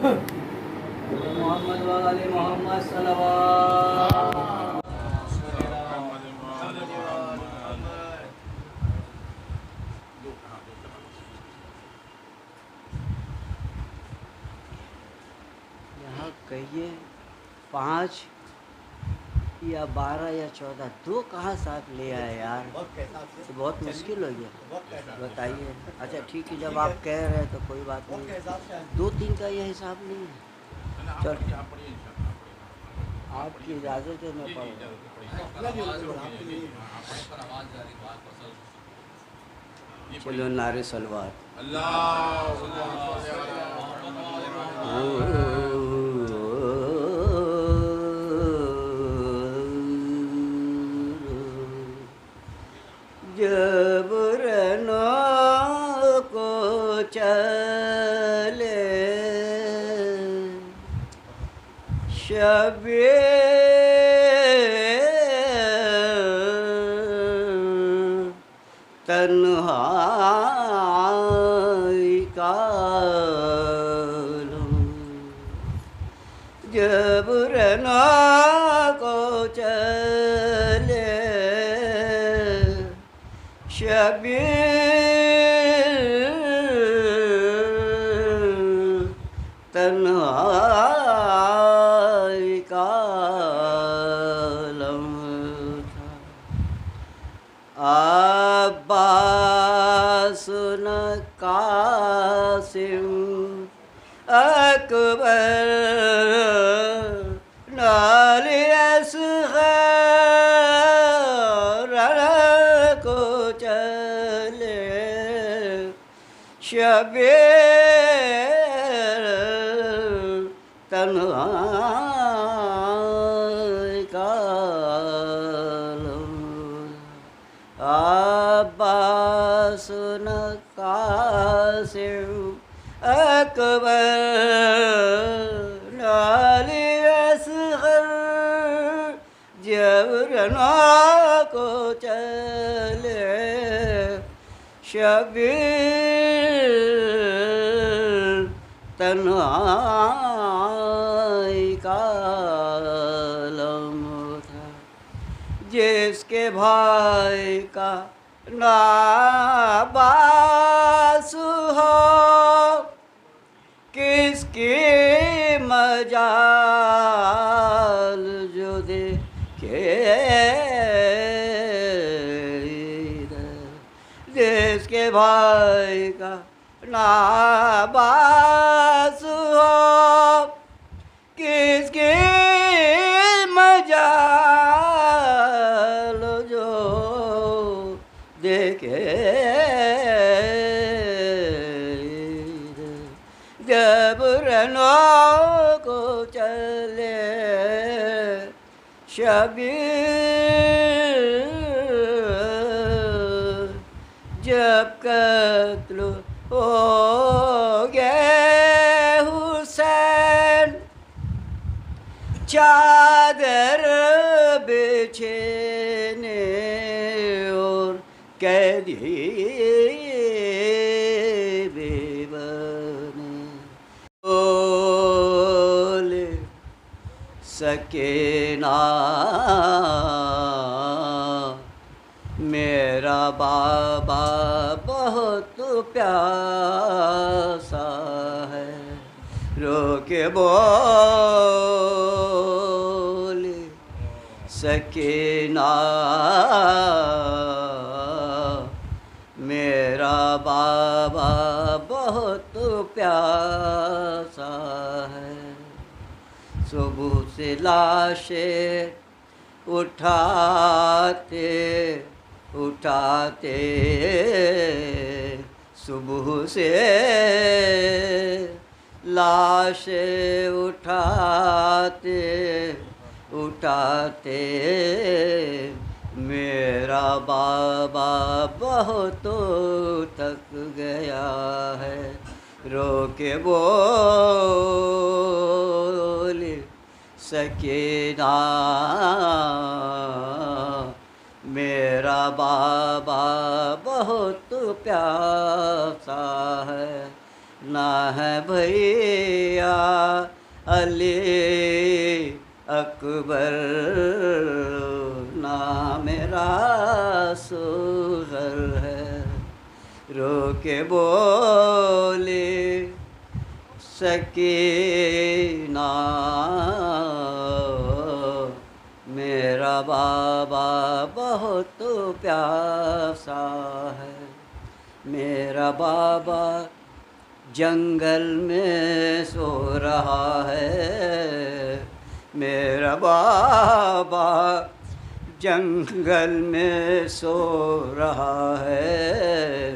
मोहम्मद वाले मोहम्मद सल्लल्लाहु यहाँ कहिए 5 या 12 या 14, 2 कहाँ साथ ले आए यार, तो बहुत मुश्किल हो गया। बताइए। अच्छा ठीक है, जब आप कह रहे हैं तो कोई बात नहीं, 2-3 का यह हिसाब नहीं है। चल आपकी इजाज़त है, मैं पढ़ चलो नारे सलवार। जब रनो को चले शबे तन्हाई कालम, जब रनो को चले शबे तन्हाई कालम था। अब्बास न कासिम अकबर नाले असग़र को चले शबे तन्हाई कालम। अब्बास न कासिम अकबर नाले असग़र जब रना को चले शबे तन्हाई कालम था। जिसके भाई का नाबास हो किसकी मजाल जो देखे, जिसके भाई का नाबास हो किसकी मजाल जो देखे, जब रनो को चले शबीर, जब कत्ल हो गए हुसैन चादर बिछने और कैदी बेबने बोले सके ना मेरा बाबा बहुत प्यासा है, रो के बोले सकीना मेरा बाबा बहुत प्यासा है। सुबह से लाशें उठाते उठाते, सुबह से लाशें उठाते उठाते मेरा बाबा बहुत थक गया है, रो के बोले सकीना मेरा बाबा बहुत प्यासा है, ना है भैया अली अकबर नाम रसूल है। रो के बोले सकीना मेरा बाबा बहुत प्यासा है। मेरा बाबा जंगल में सो रहा है। मेरा बाबा जंगल में सो रहा है।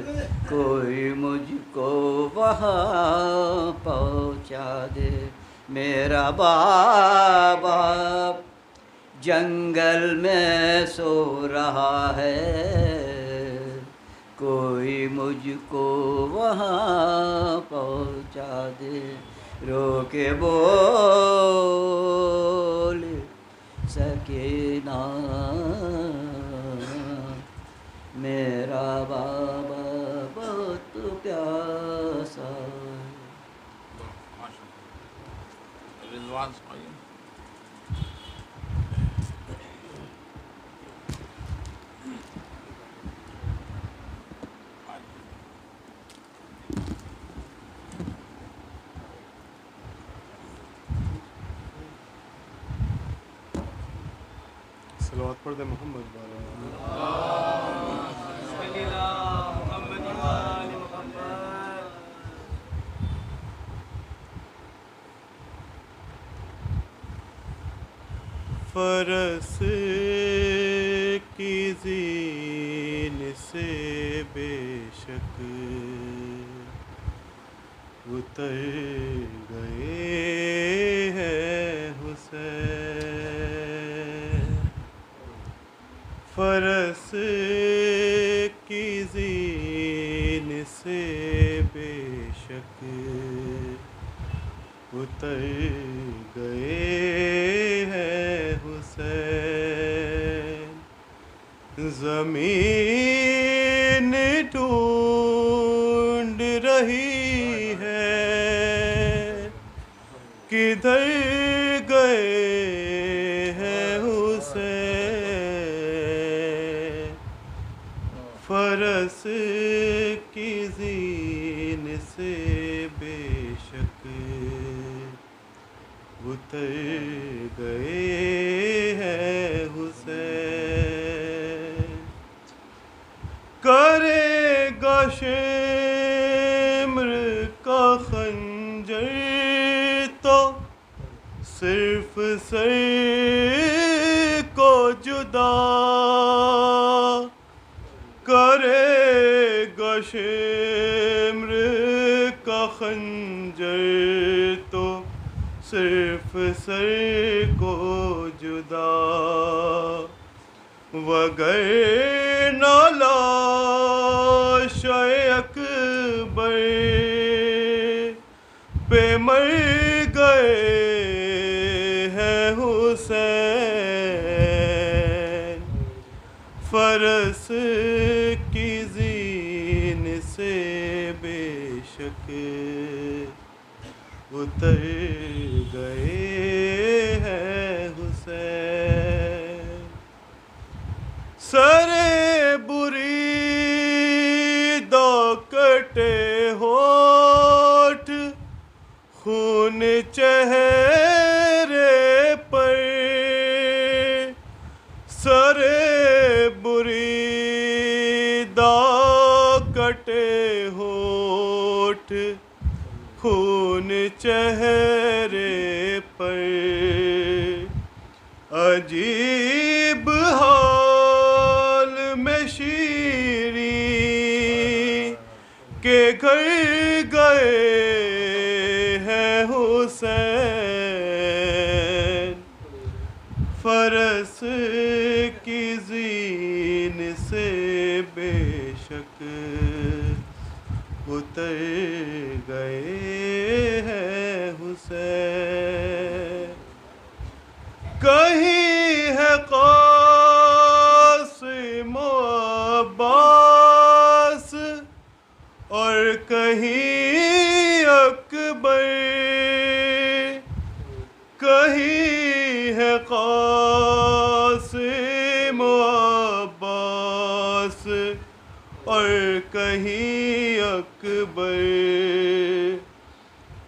कोई मुझको वहाँ पहुँचा दे। मेरा बाबा जंगल में सो रहा है। कोई मुझको वहाँ पहुँचा दे। रो के बोल सकीना मेरा बाबा बहुत प्यासा। सलावत पढ़ दे मोहम्मद वाला। फरस की ज़ीन से बेशक उतर गए हैं हुसैन। फरस की ज़ीन से बेशक उतर गए हैं हुसैन। ज़मीन ढूंढ रही है किधर गए हैं हुसैन। फरस की ज़ीन से बेशक उतर गए हैं हुसैन। करेगा शेम्र का खंजर तो सिर्फ सर को जुदा करेगा शेम्र का खंजर तो सिर्फ सर को जुदा। वगरना लाश अकबर पे मर गए हैं हुसैन। फरस की ज़ीन से बेशक उतर गए हैं हुसैन। सरे बुरी दो कटे होठ खून चेहरे पर। सरे बुरी दो कटे होठ खून चेहरे पर। अजीब हाल में शीरी के घर गए हैं हुसैन। फरस की ज़ीन से बेशक उतर गए हैं हुसैन। कहीं है क़ासिम अब्बास और कहीं अकबर। कहीं है क़ासिम अब्बास और कहीं अकबर,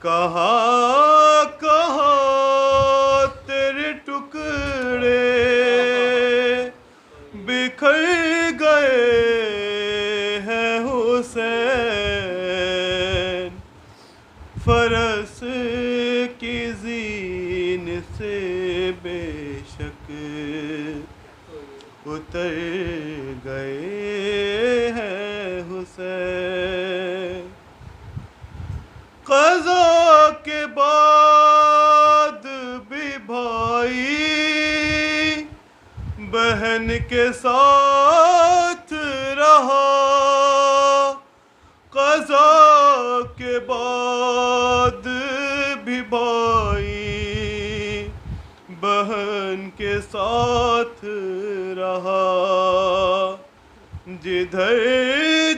कहाँ कहाँ तेरे टुकड़े बिखर गए हैं हुसैन, फरस की ज़ीन से बेशक उतर गए हैं हुसैन। क़ज़ा के बाद भी भाई बहन के साथ रहा, क़ज़ा के बाद भी भाई बहन के साथ रहा, जिधर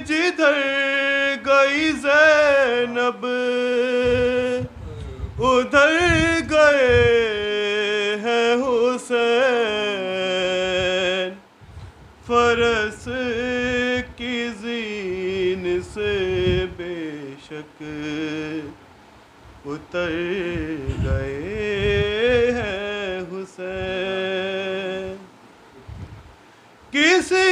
जिधर गई ज़ैनब उधर गए हैं हुसैन, फरस की ज़ीन से बेशक उतर गए हैं हुसैन। किसी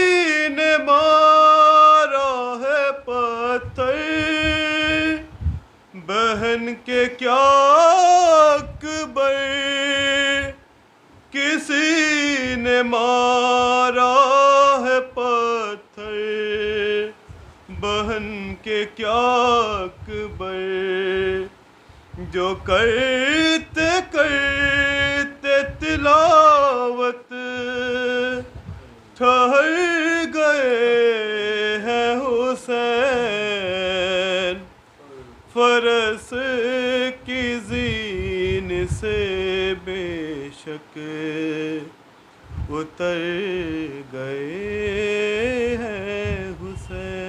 ने मारा है पत्थर बहन के क्या अकबर, किसी ने मारा है पत्थर बहन के क्या अकबर, जो करते करते तिलावत ठहर गए हैं हुसैन, फरस की ज़ीन से बेशक उतर गए हैं हुसैन।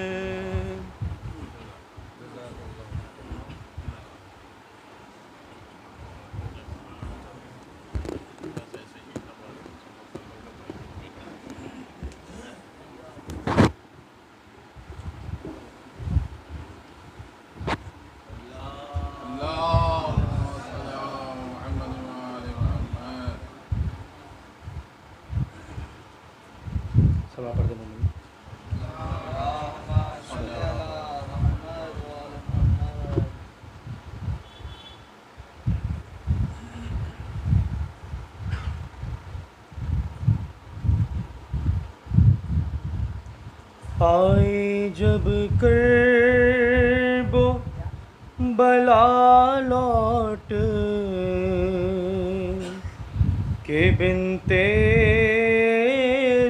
आई जब कर्बो बला लौट के बिनते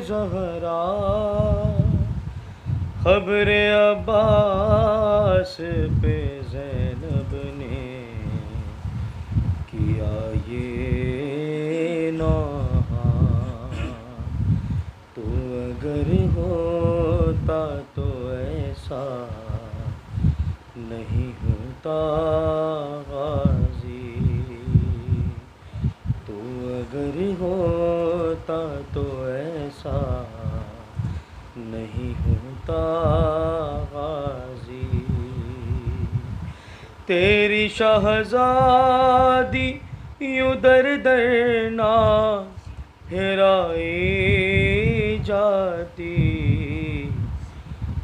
ज़हरा, खबरे अब्बास पे ज़ैनब ने किया ये नौहा, तो अगर होता तो ऐसा नहीं होता गाज़ी, तो अगर होता तो ऐसा नहीं होता गाज़ी। तेरी शहज़ादी यूं दर दर ना हिराई जाती,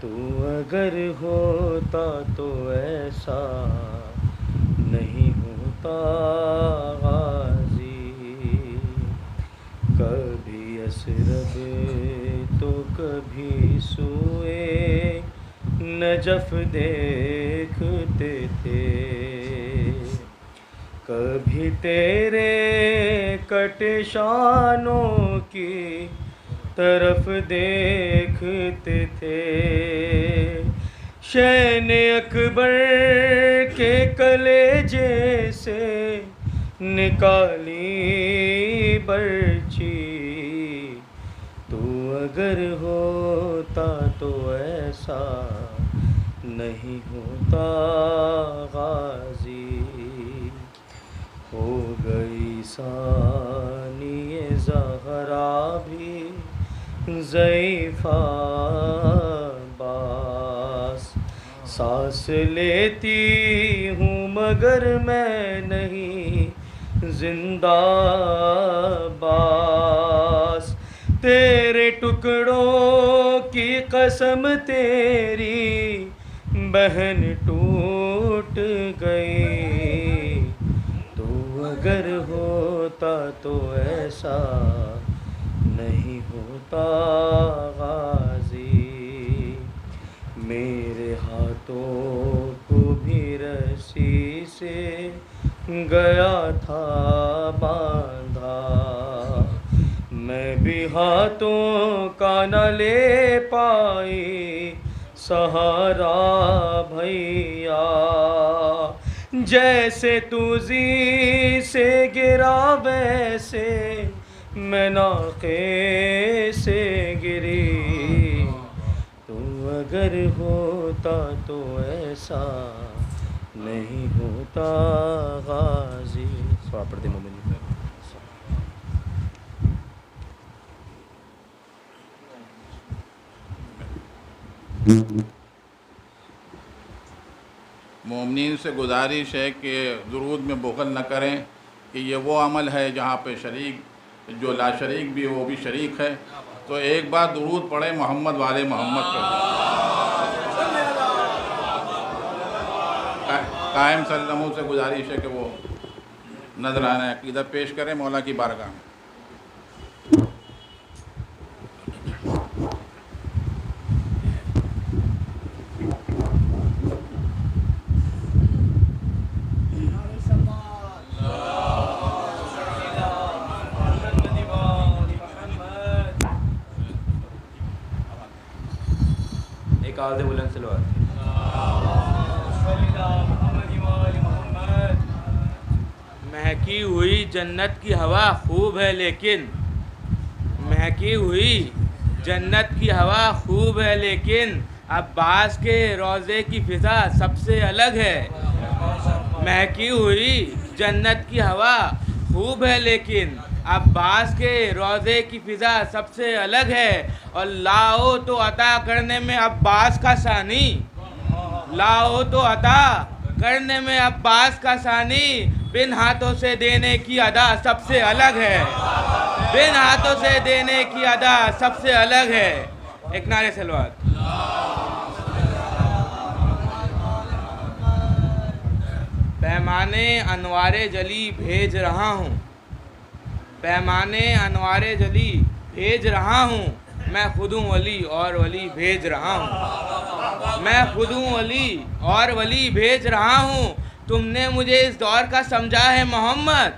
तू अगर होता तो ऐसा नहीं होता गाज़ी। कभी असरब तो कभी सुए नजफ देखते थे, कभी तेरे कटशानों की तरफ देखते थे। शैन अकबर के कलेजे से निकाली बर्छी, तू अगर होता तो ऐसा नहीं होता गाज़ी। हो गई सानिए ज़हरा भी ज़ईफ़ा बास। सांस लेती हूँ मगर मैं नहीं जिंदा बास। तेरे टुकड़ों की कसम तेरी बहन टूट गई। तू अगर होता तो ऐसा नहीं होता गाजी। मेरे हाथों को भी रस्सी से गया था बांधा। मैं भी हाथों का न ले पाई सहारा भैया। जैसे तू जी से गिरा वैसे मैं नाके से गिरी। तू अगर होता तो ऐसा नहीं होता गाजी। स्वापरती मोमिनी। मोमिनीन से गुजारिश है कि दुरूद में बुग़ल न करें कि ये वो अमल है जहाँ पे शरीक जो ला शरीक भी वो भी शरीक है। तो एक बार दुरूद पढ़े मोहम्मद वाले मोहम्मद पर। कायम सल्लमों से गुजारिश है कि वो नजराना अक़ीदत पेश करें मौला की बारगाह में। आवाज़ बुलंद सलवात। महकी हुई जन्नत की हवा खूब है लेकिन, महकी हुई जन्नत की हवा खूब है लेकिन अब्बास के रोज़े की फ़िज़ा सबसे अलग है। महकी हुई जन्नत की हवा खूब है लेकिन अब्बास के रोज़े की फ़िज़ा सबसे अलग है। और लाओ तो अता करने में अब्बास का सानी, लाओ तो अता करने में अब्बास का सानी, बिन हाथों से देने की अदा सबसे अलग है। बिन हाथों से देने की अदा सबसे अलग है। एक नारे सलवात। पैमाने अनवारे जली भेज रहा हूँ, पैमाने अनवारे जली भेज रहा हूँ। मैं खुद हूँ वली और वली भेज रहा हूँ, मैं खुद हूँ वली और वली भेज रहा हूँ। तुमने मुझे इस दौर का समझा है मोहम्मद,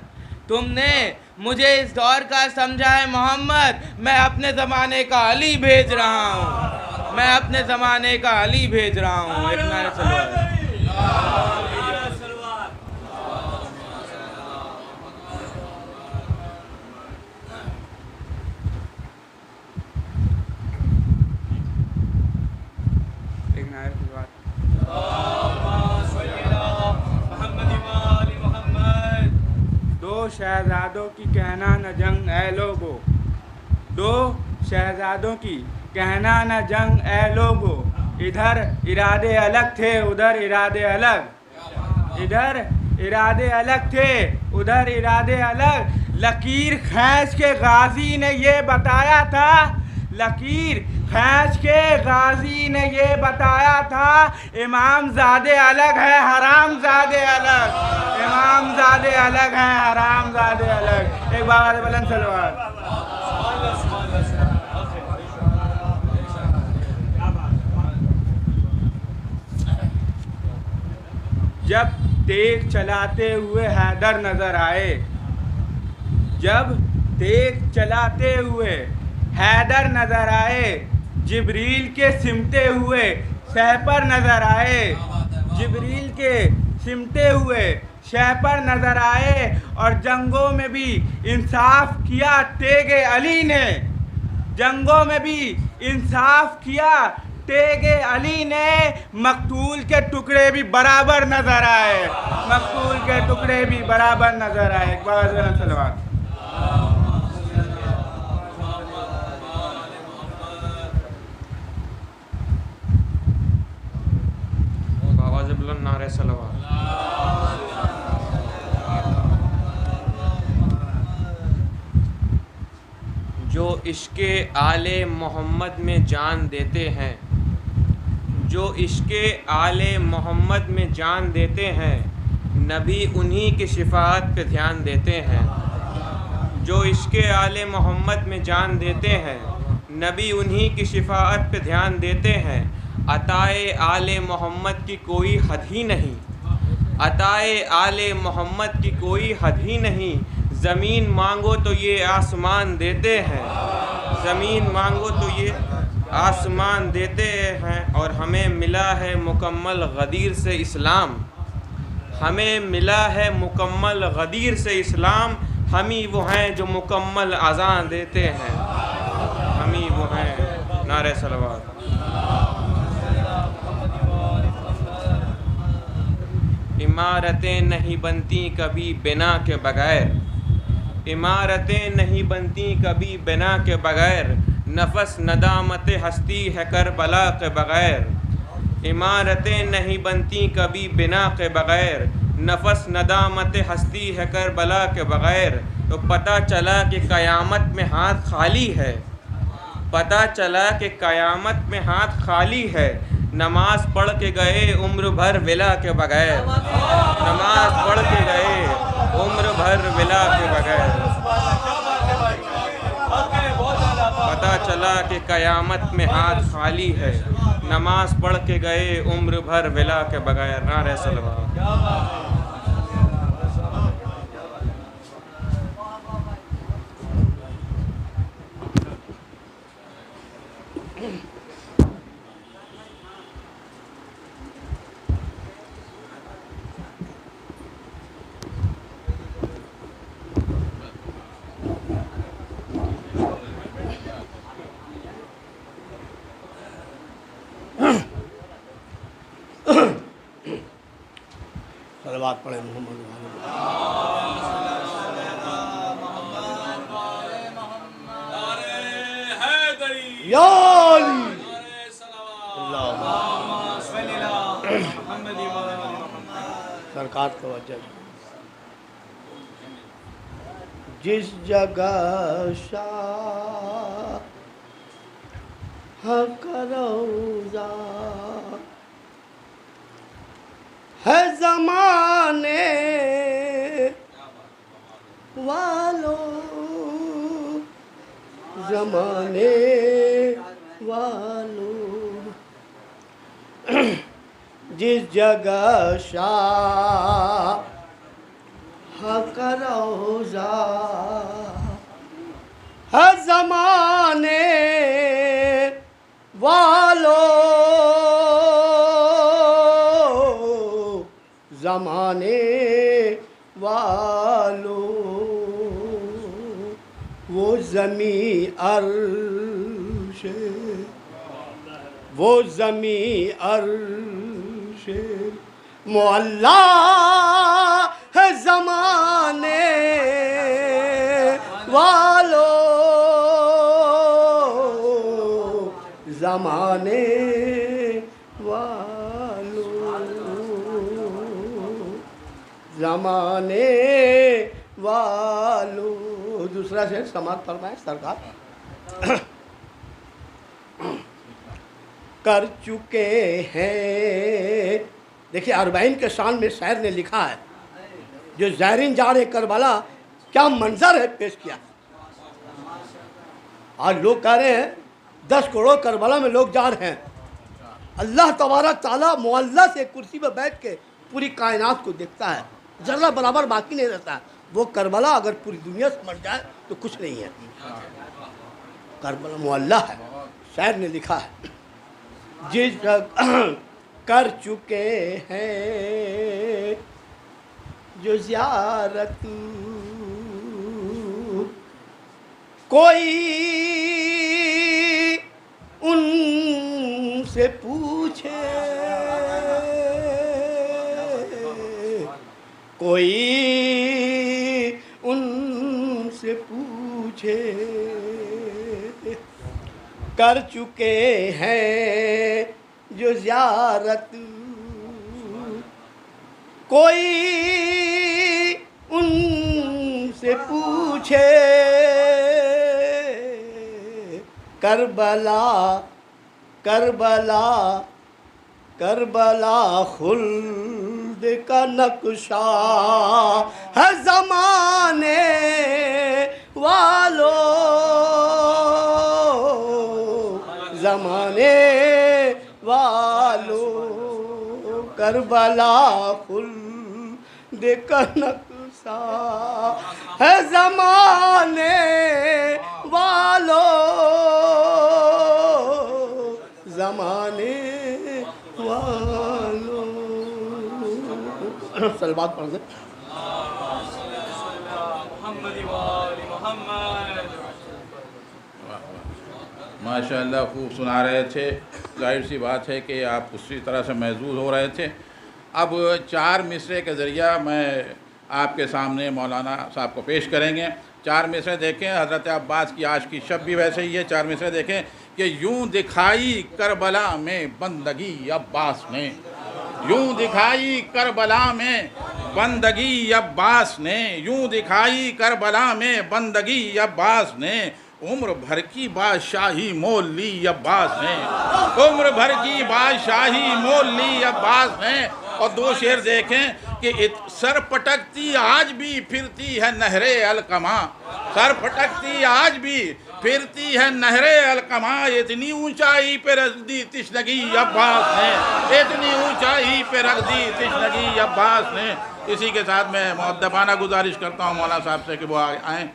तुमने मुझे इस दौर का समझा है मोहम्मद। मैं अपने ज़माने का अली भेज रहा हूँ, मैं अपने ज़माने का अली भेज रहा हूँ। एक नारे सलवात। दो शहजादों की कहना न जंग ए लोगो, दो शहजादों की कहना न जंग ए लोगो। इधर इरादे अलग थे उधर इरादे अलग, इधर इरादे अलग थे उधर इरादे अलग। लकीर खींच के गाजी ने ये बताया था, लकीर खींच के गाजी ने ये बताया था, इमाम ज़ादे अलग है हराम ज़ादे अलग, इमाम ज़ादे अलग है हराम ज़ादे अलग। एक बार बुलंद सलवात। जब तेग चलाते हुए हैदर नजर आए, जब तेग चलाते हुए हैदर नजर आए, जिब्रील के सिमटे हुए शहपर नजर आए, जिब्रील के सिमटे हुए शहपर नजर आए। और जंगों में भी इंसाफ किया तेगे अली ने, जंगों में भी इंसाफ किया तेगे अली ने मकतूल के टुकड़े भी बराबर नजर आए, मकतूल के टुकड़े भी बराबर नजर आए। एक बार सलवात। आवाज़ बुलंद नारे सलवात। जो इश्क़े आले मोहम्मद में जान देते हैं, जो इश्क़े आले मोहम्मद में जान देते हैं, नबी उन्हीं की शिफाअत पे ध्यान देते हैं। जो इश्क़े आले मोहम्मद में जान देते हैं, नबी उन्हीं की शिफाअत पे ध्यान देते हैं। अताए आले मोहम्मद की कोई हद ही नहीं, अताए आले मोहम्मद की कोई हद ही नहीं। ज़मीन मांगो तो ये आसमान देते हैं, ज़मीन मांगो तो ये आसमान देते हैं। और हमें मिला है मुकम्मल गदीर से इस्लाम, हमें मिला है मुकम्मल गदीर से इस्लाम। हम ही वो हैं जो मुकम्मल अज़ान देते हैं, हम ही वो हैं। नारे सलवात। इमारतें नहीं बनती कभी बिना के बगैर, इमारतें नहीं बनती कभी बिना के बगैर। नफस नदामत हस्ती है करबला के बगैर। इमारतें नहीं बनती कभी बिना के बगैर, नफस नदामत हस्ती है करबला के बगैर। तो पता चला कि क़यामत में हाथ खाली है, पता चला कि क़यामत में हाथ खाली है। नमाज पढ़ के गए उम्र भर विला के बगैर, नमाज पढ़ के गए उम्र भर विला के बगैर। पता चला कि क़यामत में हाथ खाली है, नमाज पढ़ के गए उम्र भर विला के बगैर। नारे सलवात। सलवात पढ़े मोहम्मद सरकार को वजह। जिस जगह शाह करोजा है ज़माने वालों, ज़माने वालों। जिस जगह शाह का रोज़ा है ज़माने वालों, ज़माने वालों। वो ज़मी अर्श, वो ज़मी अर्श मुअल्ला है ज़माने वालों, ज़माने वालों, ज़माने वालों। दूसरा शेर समाप्त फरमाए सरकार। कर चुके हैं। देखिए अरबाइन के शान में शायर ने लिखा है, जो ज़ायरीन जा रहे करबला, क्या मंजर है पेश किया। आज लोग कह रहे हैं 10 करोड़ करबला में लोग जा रहे हैं। अल्लाह तबारक ताला मुअल्ला से कुर्सी पर बैठ के पूरी कायनात को देखता है, जर्रा बराबर बाकी नहीं रहता है। वो करबला अगर पूरी दुनिया समझ जाए तो कुछ नहीं है। करबला मुअल्ला है, शायर ने लिखा है। जिस कर चुके हैं जो ज़ियारत, कोई उनसे पूछे, कोई उनसे पूछे, कर चुके हैं जो ज़ियारत, कोई उनसे पूछे, करबला करबला करबला खुल्द का नक्शा है ज़माने वालों, ज़माने वालों, करबला खुल्द का नक्शा है ज़माने वालों, ज़माने वालों। सलवात पढ़ दें। माशाअल्लाह खूब सुना रहे थे। जाहिर सी बात है कि आप उसी तरह से महसूस हो रहे थे। अब 4 मिसरे के ज़रिया मैं आपके सामने मौलाना साहब को पेश करेंगे। 4 मिसरे देखें, हज़रत अब्बास की आज की शब भी वैसे ही है। 4 मिसरे देखें कि यूं दिखाई करबला में बंदगी अब्बास ने, यूं दिखाई करबला में बंदगी अब्बास ने, यूं दिखाई करबला में बंदगी अब्बास ने, उम्र भर की बादशाही मोल ली अब्बास ने, उम्र भर की बादशाही मोल ली अब्बास ने। और 2 शेर देखें कि सर पटकती आज भी फिरती है नहरे अलकमा, सर पटकती आज भी फिरती है नहरे अलकमा, इतनी ऊंचाई पे रख दी तिश्नगी अब्बास ने, इतनी ऊंचाई पे रख दी तिश्नगी अब्बास ने। इसी के साथ मैं मुअद्दबाना गुजारिश करता हूँ मौलाना साहब से कि वो आएँ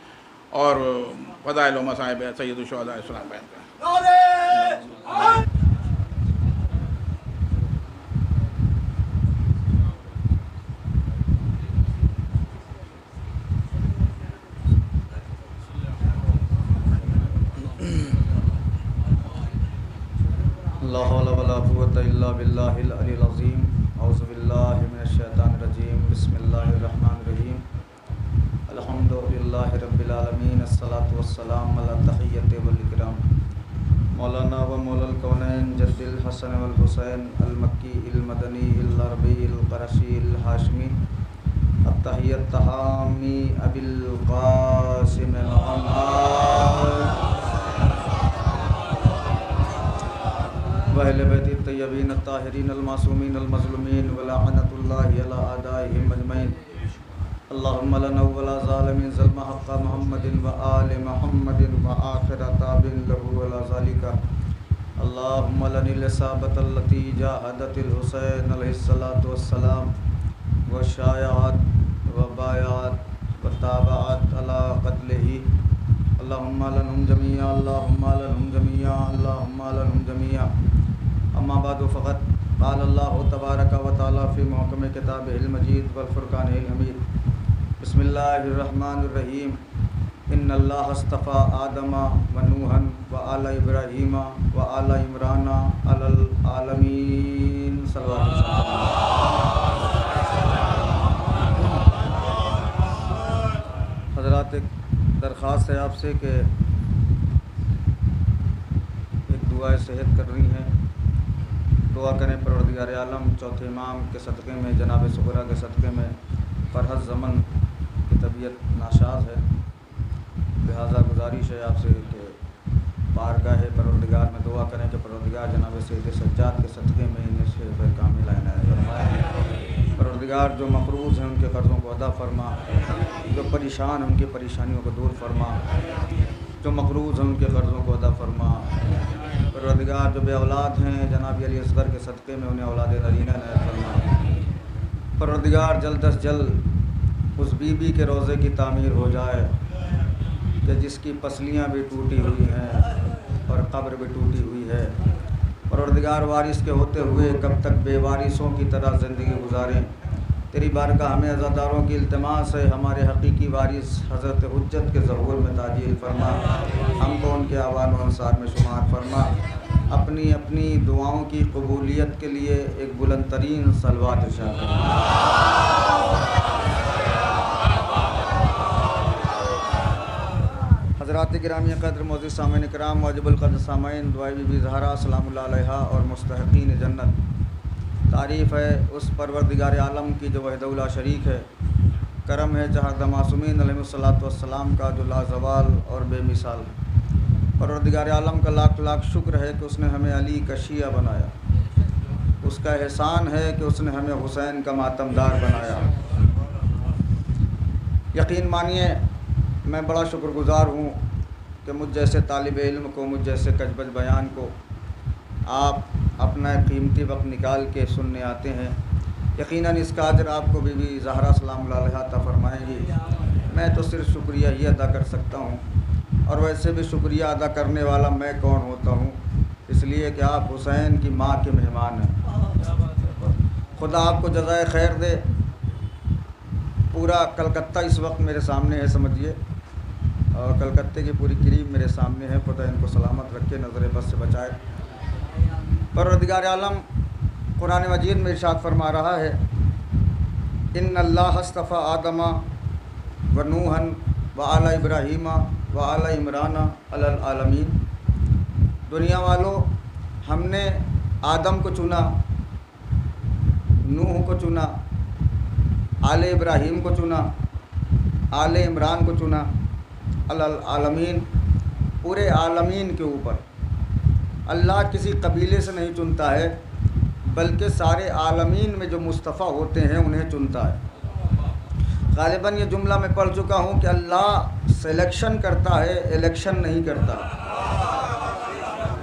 और फ़ज़ाइल व मसाइब सैयदुल शुहदा इस्लाम बयान करें। ला हौला वला कुव्वता इल्ला बिल्लाहिल अलील अज़ीम। औज़ु बिल्लाहि मिनश शैतानिर रजीम। बिस्मिल्लाहिर रहमानिर रहीम। अल्हम्दुलिल्लाहि रब्बिल आलमीन। अस्सलातु वस्सलामु अला तहिय्यति वल इकराम। मौलाना व मौलल कौनैन जद्दिल हसन वल हुसैन अल मक्की अल मदनी अल अरबी अल क़रशी अल हाशमी अत्तहिय्यत तहामी अबिल क़ासिम वहले बैति तय्यबीन ताहिरीन अलमासूमीन अलमज़लूमीन वलअनतुल्लाहि अला आदाइहिम अजमईन। अल्लाहुम्मा लना वला ज़ालिमीन ज़ल्म हक़्क़ मुहम्मदिन व आलि मुहम्मदिन व आखिर ताबिन लहु वला ज़ालिका। अल्लाहुम्मा लनिल इसाबतल लती जाहदतिल हुसैन अलैहिस्सलातु वस्सलाम व शायात व बायात व ताबात अला क़त्लिही। अल्लाहुम्मा लनहुम जमीआ, अल्लाहुम्मा लनहुम जमीआ, अल्लाहुम्मा लनहुम जमीआ। अम्मा बादु फ़क़त क़ाल अल्लाहु तबारक व तआला फ़ी मुहकम किताबिहिल मजीद वल फ़ुरक़ानिल हमीद। बिस्मिल्लाहिर रहमानिर रहीम। इन्नल्लाह अस्तफ़ा आदमा व नूहन व आला इब्राहीमा व आला इमराना अलल आलमीन। हज़रात, एक दरख्वास्त है आपसे कि एक दुआए सेहत करनी है। दुआ करें परवरदिगार आलम चौथे इमाम के सदक़े में, जनाब सुगरा के सदक़े में फरहत ज़मन की तबीयत नाशाज़ है, लिहाजा गुजारिश है आपसे कि बारगाह परवरदिगार में दुआ करें कि परवरदिगार जनाब सैयद सज्जाद के सदक़े में इन्हें शेफ़ कामिल इनायत फरमाए। परवरदिगार जो मक़रूज़ हैं उनके कर्ज़ों को अदा फरमा, जो परेशान हैं उनकी परेशानियों को दूर फरमा, जो मक़रूज़ हैं उनके कर्ज़ों को अदा फरमा। परवरदिगार जो बे औलाद हैं जनाब अली असगर के सदक़े में उन्हें औलाद नरीना इनायत फरमा। परवरदिगार जल्द अज़ जल्द उस बीबी के रोज़े की तामीर हो जाए कि जिसकी पसलियाँ भी टूटी हुई हैं और कब्र भी टूटी हुई है। परवरदिगार वारिस के होते हुए कब तक बेवारिसों की तरह ज़िंदगी गुजारें। तेरी बारगाह में अज़ादारों की इल्तिमास है, हमारे हकीकी वारिस हज़रत हुज्जत के ज़हूर में ताजील फरमा, हमको उनके आवान व अंसार में शुमार फरमा। अपनी अपनी दुआओं की कबूलियत के लिए एक बुलंद तरीन सलवात इरशाद फरमा। हज़रात गिरामी क़द्र मोअज़्ज़िज़ सामीन किराम वाजिबुल क़द्र सामीन दुआए बीबी ज़हरा सलामुल्लाह अलैहा और मुस्तहक़ीन जन्नत, तारीफ़ है उस परवरदिगार आलम की जो वहदहु ला शरीक है। करम है जहाँ मासूमीन अलैहिस्सलातु वस्सलाम का जो लाज़वाल और बेमिसाल है। परवरदिगार आलम का लाख लाख शुक्र है कि उसने हमें अली का शिया बनाया। उसका एहसान है कि उसने हमें हुसैन का मातमदार बनाया। यकीन मानिए मैं बड़ा शुक्रगुज़ार हूँ कि मुझ जैसे तालिब इल्म को, मुझ जैसे कजबज बयान को आप अपना कीमती वक्त निकाल के सुनने आते हैं। यकीनन इसका अजर आपको बीबी ज़हरा सलामुल्लाह अलैहा अता फरमाएंगी। मैं तो सिर्फ शुक्रिया ही अदा कर सकता हूँ, और वैसे भी शुक्रिया अदा करने वाला मैं कौन होता हूँ, इसलिए कि आप हुसैन की माँ के मेहमान हैं। खुदा आपको जज़ाए खैर दे। पूरा कलकत्ता इस वक्त मेरे सामने है समझिए, और कलकत्ते की पूरी क्रीम मेरे सामने है। खुदा इनको सलामत रखे, नज़र बस से बचाए। परवरदिगार आलम कुरान मजीद में इरशाद फरमा रहा है, इन्नल्लाह अस्तफ़ा आदमा व नूहन व आला इब्राहीमा व आला इमराना अलल आलमीन। दुनिया वालों, हमने आदम को चुना, नूह को चुना, आले इब्राहीम को चुना, आले इमरान को चुना, अलल आलमीन, पूरे आलमीन के ऊपर। अल्लाह किसी कबीले से नहीं चुनता है, बल्कि सारे आलमीन में जो मुस्तफ़ा होते हैं उन्हें चुनता है। ग़ालिबन ये जुमला मैं पढ़ चुका हूँ कि अल्लाह सिलेक्शन करता है, इलेक्शन नहीं करता।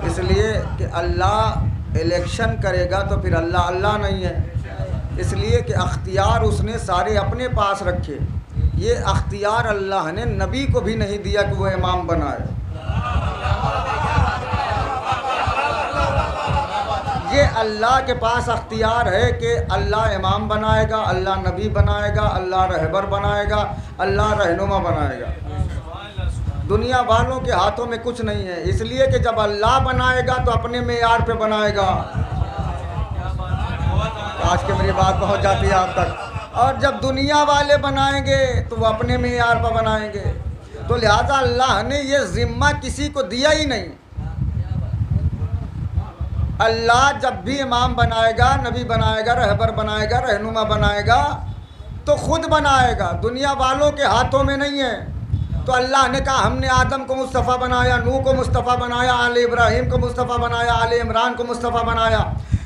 इसलिए कि अल्लाह इलेक्शन करेगा तो फिर अल्लाह अल्लाह नहीं है। इसलिए कि अख्तियार उसने सारे अपने पास रखे। ये अख्तियार अल्लाह ने नबी को भी नहीं दिया कि वो इमाम बनाए। ये अल्लाह के पास अख्तियार है कि अल्लाह इमाम बनाएगा, अल्लाह नबी बनाएगा, अल्लाह रहबर बनाएगा, अल्लाह रहनुमा बनाएगा। दुनिया वालों के हाथों में कुछ नहीं है। इसलिए कि जब अल्लाह बनाएगा तो अपने मेयार पे बनाएगा। आज के मेरी बात पहुंच जाती है आप तक। और जब दुनिया वाले बनाएंगे तो वो अपने मेयार पर बनाएंगे। तो लिहाजा अल्लाह ने ये ज़िम्मा किसी को दिया ही नहीं। अल्लाह जब भी इमाम बनाएगा, नबी बनाएगा, रहबर बनाएगा, रहनुमा बनाएगा तो खुद बनाएगा, दुनिया वालों के हाथों में नहीं है। तो अल्लाह ने कहा हमने आदम को मुस्तफ़ा बनाया, नूह को मुस्तफ़ा बनाया, आले इब्राहीम को मुस्तफ़ा बनाया, आले इमरान को मुस्तफ़ा बनाया।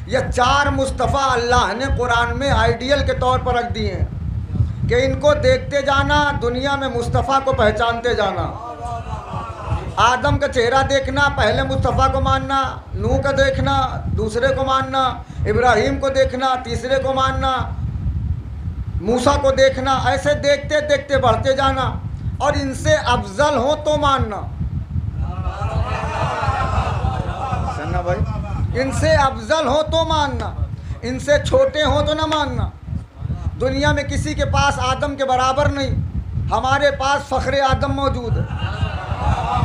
ये 4 मुस्तफ़ा अल्लाह ने कुरान में आइडियल के तौर पर रख दिए हैं कि इनको देखते जाना, दुनिया में मुस्तफ़ा को पहचानते जाना। आदम का चेहरा देखना, पहले मुस्तफ़ा को मानना, नूह का देखना, दूसरे को मानना, इब्राहीम को देखना, तीसरे को मानना, मूसा को देखना। ऐसे देखते देखते बढ़ते जाना, और इनसे अफजल हो तो मानना। सुनना भाई, इनसे अफजल हो तो मानना, इनसे छोटे हो तो ना मानना। दुनिया में किसी के पास आदम के बराबर नहीं, हमारे पास फ़ख्रे आदम मौजूद है।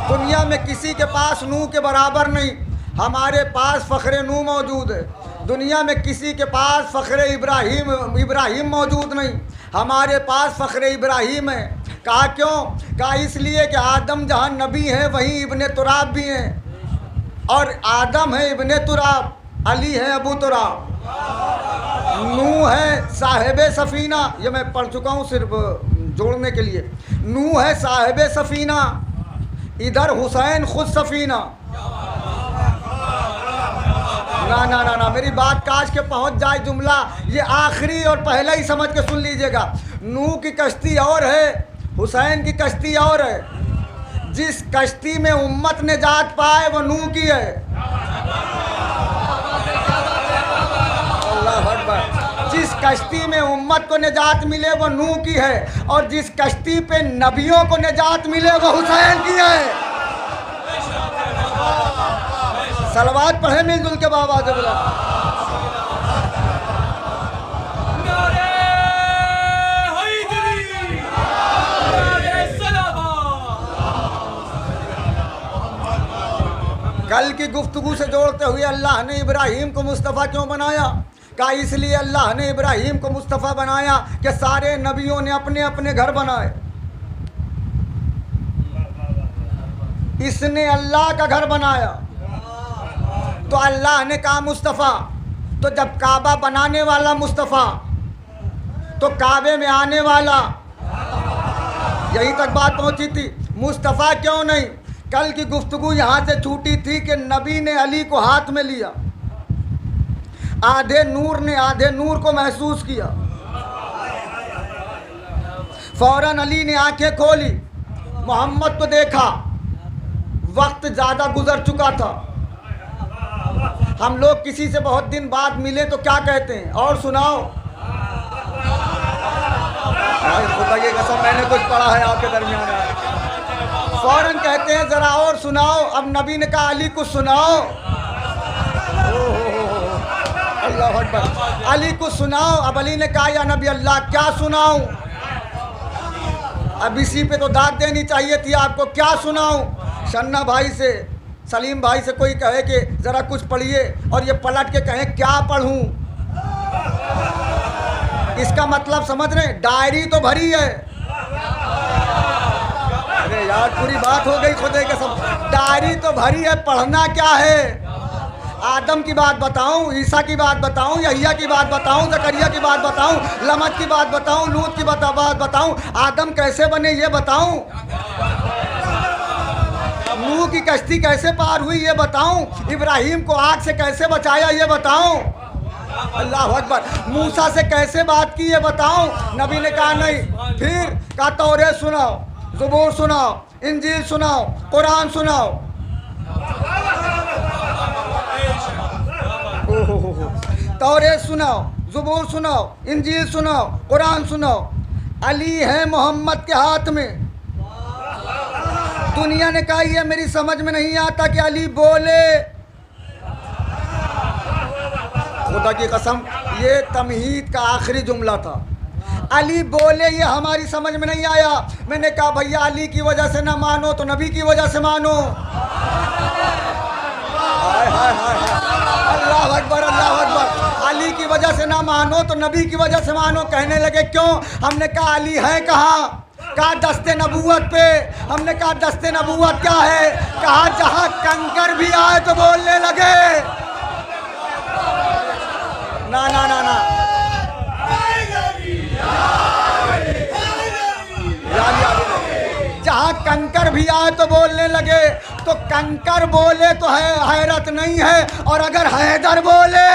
दुनिया में किसी के पास नूह के बराबर नहीं, हमारे पास फ़ख्रे नूह मौजूद है। दुनिया में किसी के पास फ़ख्रे इब्राहीम मौजूद नहीं, हमारे पास फ़ख्रे इब्राहीम है। कहा क्यों? कहा इसलिए कि आदम जहाँ नबी हैं वहीं इब्ने तुराब भी हैं, और आदम है इब्ने तुराब, अली है अबू तुराब, नूह है साहिब सफ़ीना। ये मैं पढ़ चुका हूँ सिर्फ जोड़ने के लिए। नूह है साहिब सफ़ीना, इधर हुसैन खुद सफ़ीना। ना ना ना ना, मेरी बात काश के पहुंच जाए जुमला। ये आखिरी और पहला ही समझ के सुन लीजिएगा। नूह की कश्ती और है, हुसैन की कश्ती और है। जिस कश्ती में उम्मत निजात पाए वो नूह की है। अल्लाह अकबर। जिस कश्ती में उम्मत को निजात मिले वो नूह की है, और जिस कश्ती पे नबियों को निजात मिले वो हुसैन की है। सलवात पढ़े मिलजुल के बाबा जबला। कल की गुफ्तगू से जोड़ते हुए अल्लाह ने इब्राहीम को मुस्तफ़ा क्यों बनाया? कहा इसलिए अल्लाह ने इब्राहीम को मुस्तफ़ा बनाया कि सारे नबियों ने अपने अपने घर बनाए, इसने अल्लाह का घर बनाया। तो अल्लाह ने कहा मुस्तफ़ा, तो जब काबा बनाने वाला मुस्तफ़ा तो काबे में आने वाला, यहीं तक बात पहुंची थी। मुस्तफ़ा क्यों नहीं? कल की गुफ्तगू यहाँ से छूटी थी कि नबी ने अली को हाथ में लिया, आधे नूर को महसूस किया। फौरन अली ने आंखें खोली, मोहम्मद को देखा, वक्त ज़्यादा गुजर चुका था। हम लोग किसी से बहुत दिन बाद मिले तो क्या कहते हैं, और सुनाओ। खुदा की कसम मैंने कुछ पढ़ा है आपके दरमियान। फौरन कहते हैं ज़रा और सुनाओ। अब नबी ने कहा अली कुछ सुनाओ। अल्लाह अकबर, अली कुछ सुनाओ। अब अली ने कहा या नबी अल्लाह क्या सुनाऊं? अब इसी पे तो दाद देनी चाहिए थी आपको, क्या सुनाऊं? शन्ना भाई से, सलीम भाई से कोई कहे कि ज़रा कुछ पढ़िए और ये पलट के कहें क्या पढ़ूं? इसका मतलब समझ रहे? डायरी तो भरी है। अरे यार पूरी बात हो गई खुदे के सब। डायरी तो भरी है, पढ़ना क्या है? आदम की बात बताऊं, ईसा की बात बताऊं, यहिया की बात बताऊं, जकरिया की बात बताऊं, लमत की बात बताऊं, लूत की बात बताऊं, आदम कैसे बने ये बताऊं, नूह की कश्ती कैसे पार हुई ये बताऊं, इब्राहिम को आग से कैसे बचाया ये बताऊं, अल्लाह अकबर, मूसा से कैसे बात की ये बताऊं। नबी ने कहा नहीं। फिर कहा तौरेत सुनाओ, ज़बूर सुनाओ, इंजील सुनाओ, कुरान सुनाओ। तौरेत सुनाओ, ज़बूर सुनाओ, इंजील सुनाओ, कुरान सुनाओ। अली है मोहम्मद के हाथ में। दुनिया ने कहा ये मेरी समझ में नहीं आता कि अली बोले। खुदा की कसम ये तमहीद का आखिरी जुमला था। अली बोले ये हमारी समझ में नहीं आया। मैंने कहा भैया अली की वजह से ना मानो तो नबी की वजह से मानो। हाय हाय हाय, अल्लाह अकबर, अल्लाह अकबर। अली की वजह से ना मानो तो नबी की वजह से मानो। कहने लगे क्यों? हमने कहा अली है कहाँ? कहा दस्ते नबूवत पे। हमने कहा दस्ते नबूवत क्या है? कहा जहाँ कंकर भी आए तो बोलने लगे। ना ना ना ना, जहाँ कंकर भी आए तो बोलने लगे। तो कंकर बोले तो है हैरत नहीं है, और अगर हैदर बोले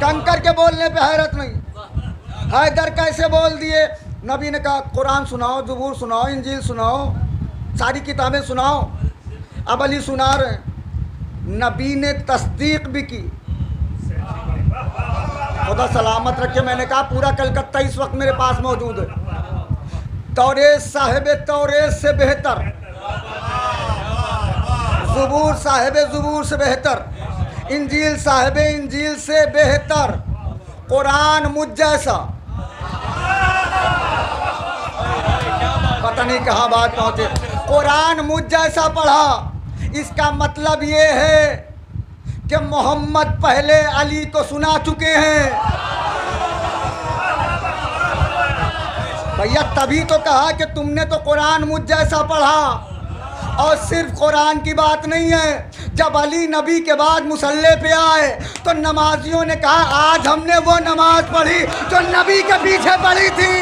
कंकर के बोलने पे हैरत नहीं। हैदर कैसे बोल दिए? नबी ने कहा कुरान सुनाओ, ज़बूर सुनाओ, इंजील सुनाओ, सारी किताबें सुनाओ। अब अली सुना रहे हैं। नबी ने तस्दीक भी की। खुदा सलामत रखे। मैंने कहा पूरा कलकत्ता इस वक्त मेरे पास मौजूद है। तौरेत साहिब तौरेत से बेहतर, ज़बूर साहिब ज़बूर से बेहतर, इंजील साहिब इंजील से बेहतर, कुरान मुझ जैसा। पता नहीं कहाँ बात पहुँचे। कुरान मुझ जैसा पढ़ा। इसका मतलब ये है कि मोहम्मद पहले अली को सुना चुके हैं। भैया तभी तो कहा कि तुमने तो कुरान मुझ जैसा पढ़ा। और सिर्फ कुरान की बात नहीं है, जब अली नबी के बाद मुसल्ले पे आए तो नमाजियों ने कहा आज हमने वो नमाज पढ़ी जो नबी के पीछे पढ़ी थी।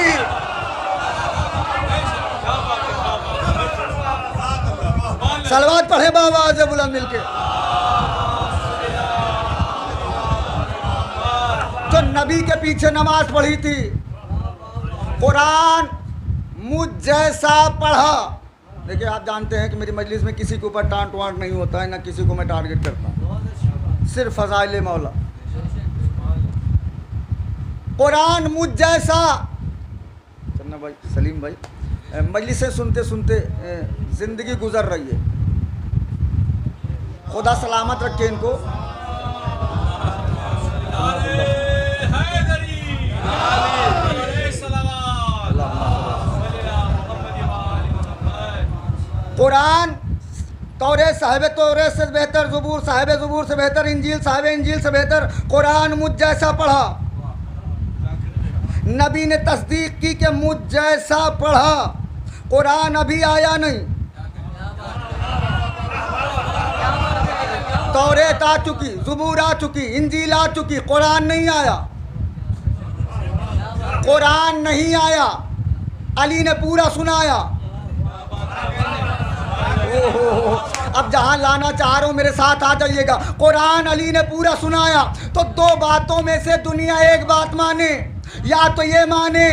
सलवात पढ़े बाबा आवाज़ बुलंद मिलके। तो नबी के पीछे नमाज पढ़ी थी। कुरान मुझ जैसा पढ़ा। देखिए आप जानते हैं कि मेरी मजलिस में किसी के ऊपर टांट वांट नहीं होता है, ना किसी को मैं टारगेट करता हूँ, सिर्फ फज़ाइल मौला। कुरान मुझ जैसा। चन्ना भाई, सलीम भाई, मजलिसें सुनते सुनते ज़िंदगी गुजर रही है। खुदा सलामत रखे इनको। कुरान तौरेत साहिब तौरेत से बेहतर, ज़बूर साहिब ज़बूर से बेहतर, इंजील साहिब इंजील से बेहतर। कुरान मुझ जैसा पढ़ा, नबी ने तस्दीक की कि मुझ जैसा पढ़ा। कुरान अभी आया नहीं, तौरेत आ चुकी, ज़बूर आ चुकी, इंजील आ चुकी, कुरान नहीं आया। कुरान नहीं आया, अली ने पूरा सुनाया। ओहो, अब जहां लाना चाह रहा हूं मेरे साथ आ जाइएगा। कुरान अली ने पूरा सुनाया। तो दो बातों में से दुनिया एक बात माने, या तो ये माने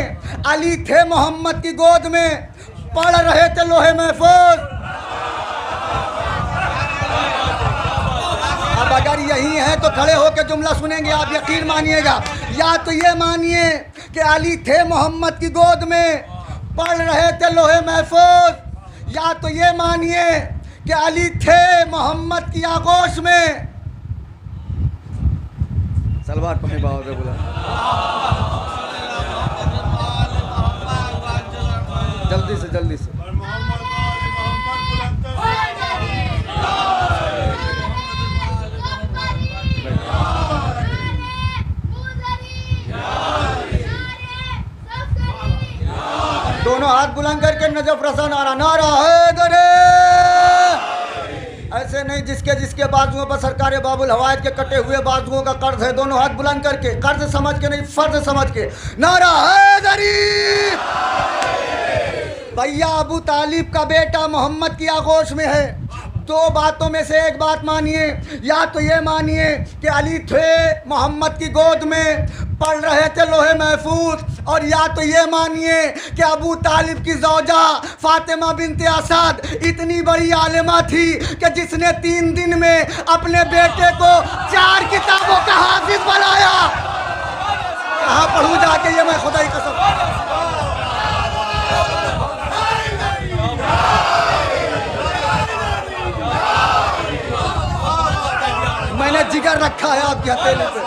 अली थे मोहम्मद की गोद में, पढ़ रहे थे लोहे महफूज। अब अगर यही है तो खड़े होकर जुमला सुनेंगे आप, यकीन मानिएगा। या तो ये मानिए कि अली थे मोहम्मद की गोद में, पढ़ रहे थे लोहे महफूज, या तो ये मानिए कि अली थे मोहम्मद की आगोश में। सलवार पहने बाबा से बोला, जल्दी से जल्दी से। दोनों हाथ बुलंद करके नजफ रसा नारा, नारा हैदरे। ऐसे नहीं जिसके जिसके बाजुओं पर सरकार बाबुल हवायत के कटे हुए बाजुओं का कर्ज है। दोनों हाथ बुलंद करके, कर्ज समझ के नहीं, फर्ज समझ के, नारा हैदरी। भैया अबू तालिब का बेटा मोहम्मद की आगोश में है। दो बातों में से एक बात मानिए, या तो ये मानिए कि अली थे मोहम्मद की गोद में, पढ़ रहे थे लोहे महफूज, और या तो ये मानिए कि अबू तालिब की ज़ौजा फातिमा बिनते असद इतनी बड़ी आलिमा थी कि जिसने 3 दिन में अपने बेटे को 4 किताबों का हाफिज बनाया। कहाँ पढ़ूँ जाके ये मैं, खुदा की कसम। मैंने जिगर रखा है आपके हथेली पे।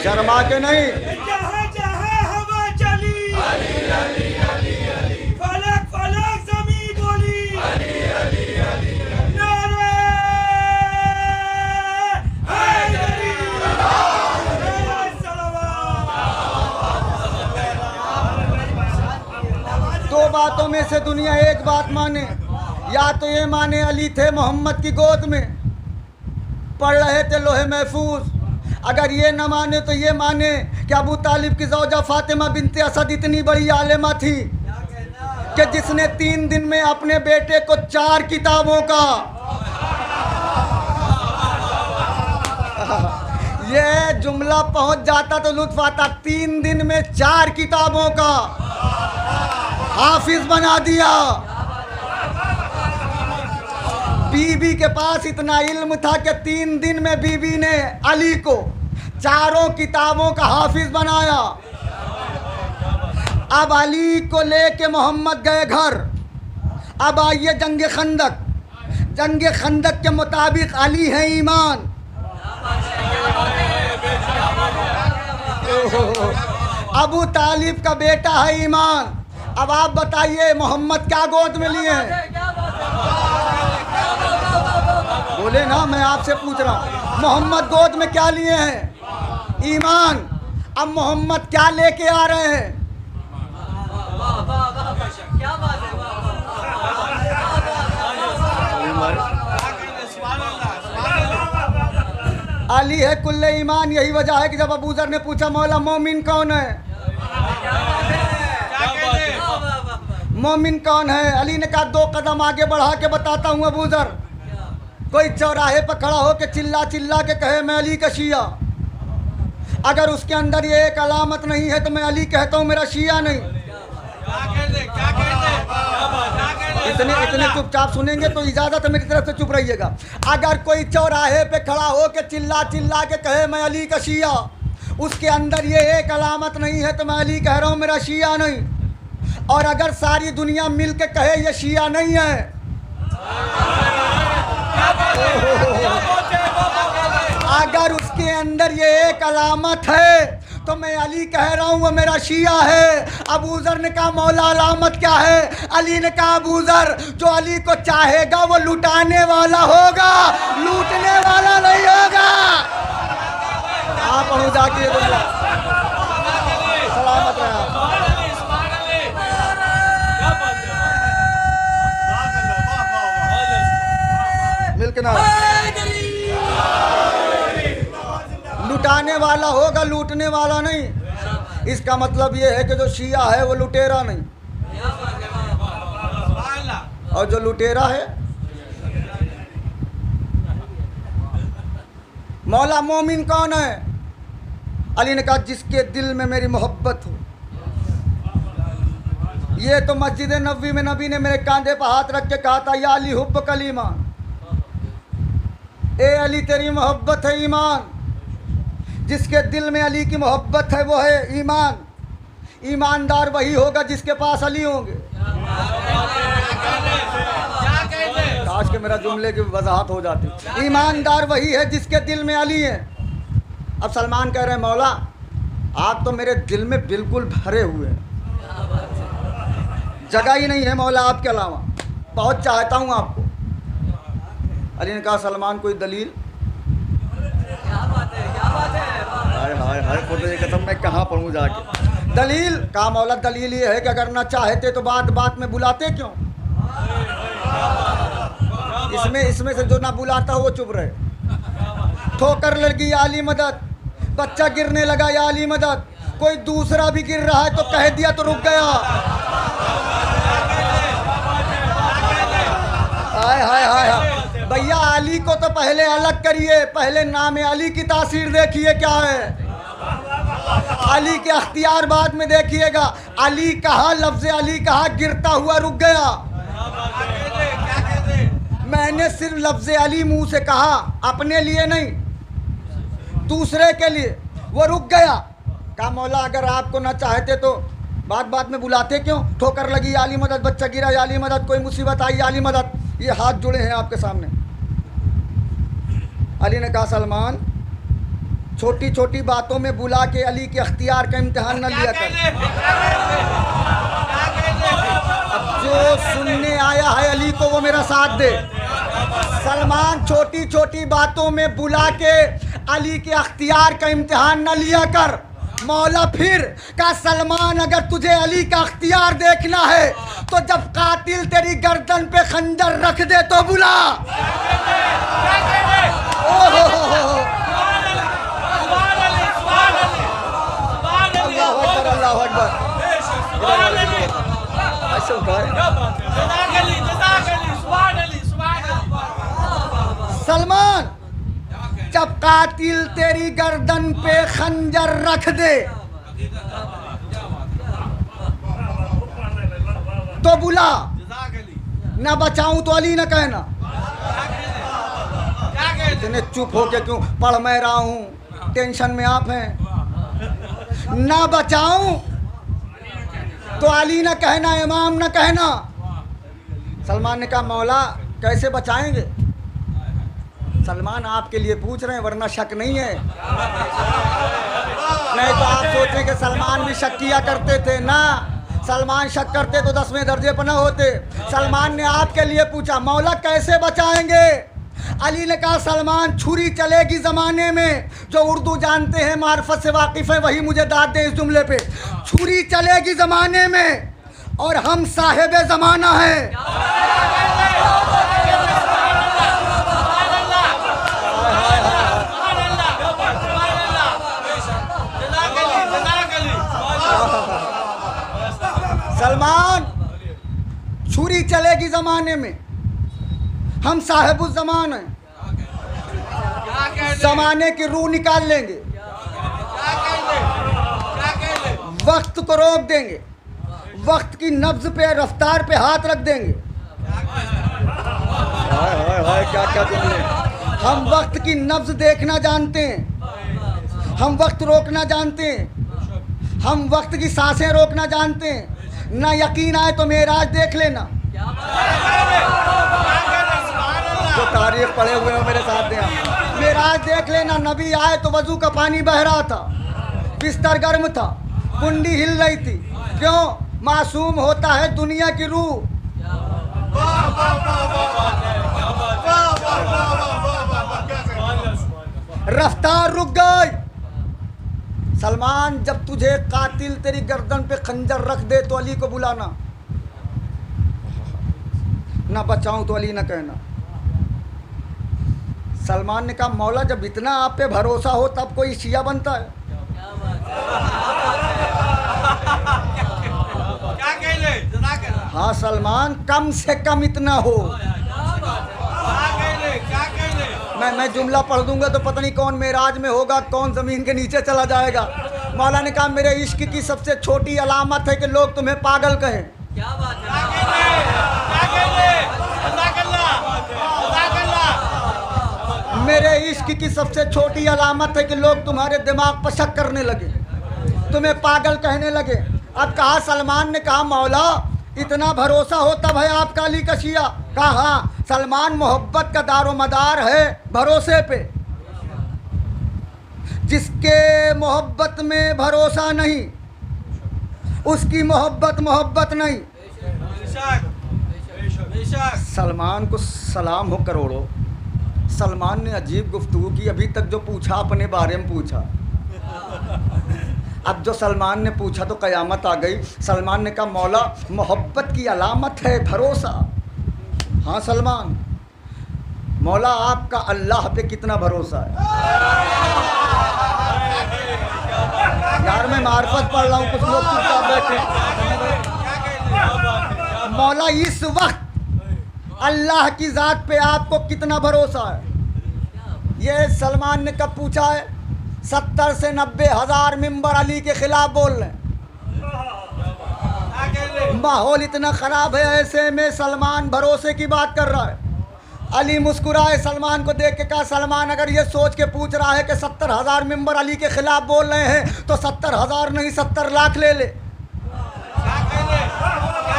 शर्मा के नहीं, जहाँ जहाँ हवा चली, फलक फलक ज़मीं बोली, नारे हैदरी। दो बातों में से दुनिया एक बात माने, या तो ये माने अली थे मोहम्मद की गोद में, पढ़ रहे थे लोहे महफूज। अगर ये न माने तो ये माने कि अबू तालिब की ज़ौजा फातिमा बिनते असद इतनी बड़ी आलिमा थी कि जिसने 3 दिन में अपने बेटे को 4 किताबों का, ये जुमला पहुंच जाता तो लुत्फ आता, 3 दिन में 4 किताबों का हाफिज बना दिया। बीबी के पास इतना इल्म था कि 3 दिन में बीबी ने अली को 4 किताबों का हाफिज बनाया। अब अली को लेके मोहम्मद गए घर। अब आइए जंग खंदक। जंग खंदक के मुताबिक अली है ईमान। अबू तालिब का बेटा है ईमान। अब आप बताइए मोहम्मद क्या गोद में लिए हैं? बोले ना, मैं आपसे पूछ रहा हूँ मोहम्मद गोद में क्या लिए हैं? ईमान। अब मोहम्मद क्या लेके आ रहे हैं? अली है कुल्ले ईमान। यही वजह है कि जब अबू ज़र ने पूछा मौला मोमिन कौन है, मोमिन कौन है, अली ने कहा 2 कदम आगे बढ़ा के बताता हूँ अबू ज़र। कोई चौराहे पर खड़ा हो के चिल्ला चिल्ला के कहे मैं अली का शिया, अगर उसके अंदर ये एक अलामत नहीं है तो मैं अली कहता हूँ मेरा शिया नहीं। इतने चुपचाप सुनेंगे तो इजाज़त है मेरी तरफ से, चुप रहिएगा। अगर कोई चौराहे पे खड़ा हो के चिल्ला चिल्ला के कहे मैं अली का शिया, उसके अंदर ये एक अलामत नहीं है तो मैं अली कह रहा हूँ मेरा शिया नहीं। और अगर सारी दुनिया मिल के कहे ये शिया नहीं है अगर उसके अंदर ये एक अलामत है तो मैं अली कह रहा हूँ वो मेरा शिया है। अबू ज़र ने कहा मौला अलामत क्या है? अली ने कहा अबू ज़र जो अली को चाहेगा वो लुटाने वाला होगा, लूटने वाला नहीं होगा। आप पढ़ो जाके सलामत रहा। मिलके ना लुटाने वाला होगा, लूटने वाला नहीं। इसका मतलब ये है कि जो शिया है वो लुटेरा नहीं, और जो लुटेरा है मौला मोमिन कौन है? अली ने कहा जिसके दिल में मेरी मोहब्बत हो। ये तो मस्जिद नबवी में नबी ने मेरे कांधे पर हाथ रख के कहा था या अली हुब्ब कल ईमान, ए अली तेरी मोहब्बत है ईमान। जिसके दिल में अली की मोहब्बत है वो है ईमान। ईमानदार वही होगा जिसके पास अली होंगे। काश के मेरा जुमले की वजाहत हो जाती। ईमानदार वही है जिसके दिल में अली है। अब सलमान कह रहे हैं मौला आप तो मेरे दिल में बिल्कुल भरे हुए हैं, जगह ही नहीं है मौला आपके अलावा, बहुत चाहता हूँ आपको। अली ने कहा सलमान कोई दलील? हाय हाय हाय फोटो ये कसम मैं कहाँ पढ़ूँ जाके। दलील? कहा मौला दलील ये है कि अगर ना चाहते तो बात बात में बुलाते क्यों? इसमें से जो ना बुलाता हो वो चुप रहे। ठोकर लगी या अली मदद, बच्चा गिरने लगा या अली मदद, कोई दूसरा भी गिर रहा है तो कह दिया तो रुक गया। हाय हाय हाय हाय भैया अली को तो पहले अलग करिए, पहले नाम अली की तासीर देखिए क्या है। अली के अख्तियार बाद में देखिएगा। अली कहा, लफ्ज़ अली कहा, गिरता हुआ रुक गया। मैंने सिर्फ लफ्ज़ अली मुंह से कहा, अपने लिए नहीं दूसरे के लिए, वो रुक गया। कहा मौला अगर आपको ना चाहते तो बात बात में बुलाते क्यों? ठोकर लगी या अली मदद, बच्चा गिरा या अली मदद, कोई मुसीबत आई या अली मदद। ये हाथ जुड़े हैं आपके सामने। अली ने कहा सलमान छोटी छोटी बातों में बुला के अली के अख्तियार का इम्तिहान न लिया कर। अब जो सुनने आया है अली को वो मेरा साथ दे। सलमान छोटी छोटी बातों में बुला के अली के अख्तियार का इम्तिहान न लिया कर। मौला फिर कहा सलमान अगर तुझे अली का अख्तियार देखना है तो जब कातिल तेरी गर्दन पे खंजर रख दे तो बुला। अल्लाह अकबर। सलमान जब कातिल तेरी गर्दन पे खंजर रख दे तो बुला, ना बचाऊं तो अली न कहना। इतने चुप होके क्यों? पढ़ मैं रहा हूं, टेंशन में आप हैं। ना बचाऊं तो अली न कहना, इमाम न कहना। सलमान ने कहा मौला कैसे बचाएंगे? सलमान आपके लिए पूछ रहे हैं वरना शक नहीं है। नहीं तो आप सोचें कि सलमान भी शक किया करते थे ना। सलमान शक करते तो 10वें दर्जे पर न होते। सलमान ने आपके लिए पूछा मौला कैसे बचाएंगे? अली ने कहा सलमान छुरी चलेगी ज़माने में। जो उर्दू जानते हैं, मार्फत से वाकिफ़ है, वही मुझे दाद दें इस जुमले पे। छुरी चलेगी ज़माने में और हम साहिब ज़माना हैं। सलमान छुरी चलेगी ज़माने में, हम साहिबुल ज़मान हैं। ज़माने की रूह निकाल लेंगे, वक्त को रोक देंगे, वक्त की नब्ज़ पे, रफ्तार पे हाथ रख देंगे। हाय हाय हाय क्या क्या जुमले। हम वक्त की नब्ज़ देखना जानते हैं, हम वक्त रोकना जानते हैं, हम वक्त की सांसें रोकना जानते हैं। ना यकीन आए तो मेराज देख लेना। जो तारीख पढ़े हुए हो मेरे साथ दे। मेराज देख लेना, नबी आए तो वजू का पानी बह रहा था, बिस्तर गर्म था, कुंडी हिल रही थी। क्यों? मासूम होता है दुनिया की रूह। रफ्तार रुक गई। सलमान, जब तुझे कातिल तेरी गर्दन पे खंजर रख दे तो अली को बुलाना, ना बचाऊं तो अली ना कहना। सलमान ने कहा मौला, जब इतना आप पे भरोसा हो तब कोई शिया बनता है? हाँ सलमान, कम से कम इतना हो। मैं जुमला पढ़ दूंगा तो पता नहीं कौन मेराज में होगा, कौन जमीन के नीचे चला जाएगा। मौला ने कहा मेरे इश्क की सबसे छोटी अलामत है कि लोग तुम्हें पागल कहें। क्या बात है? मेरे इश्क की सबसे छोटी अलामत है कि लोग तुम्हारे दिमाग पर शक करने लगे, तुम्हें पागल कहने लगे। अब कहा सलमान ने कहा मौला, इतना भरोसा हो तब है आपका अली का शिया। कहा हाँ, सलमान मोहब्बत का दारो मदार है भरोसे पे। जिसके मोहब्बत में भरोसा नहीं उसकी मोहब्बत नहीं। सलमान को सलाम हो करोड़ों। सलमान ने अजीब गुफ्तगू की, अभी तक जो पूछा अपने बारे में पूछा, अब जो सलमान ने पूछा तो क़यामत आ गई। सलमान ने कहा मौला, मोहब्बत की अलामत है भरोसा। हाँ सलमान, मौला आपका अल्लाह पे कितना भरोसा है? यार मैं मार्फत पढ़ रहा हूँ, कुछ लोग चुपचाप बैठे। मौला, इस वक्त अल्लाह की ज़ात पे आपको कितना भरोसा है? ये सलमान ने कब पूछा है? 70 से 90 हज़ार मिंबर अली के खिलाफ बोल रहे हैं। माहौल इतना ख़राब है, ऐसे में सलमान भरोसे की बात कर रहा है। अली मुस्कुराए, सलमान को देख के कहा सलमान, अगर ये सोच के पूछ रहा है कि 70 हज़ार मिंबर अली के खिलाफ बोल रहे हैं तो 70 हज़ार नहीं 70 लाख ले ले।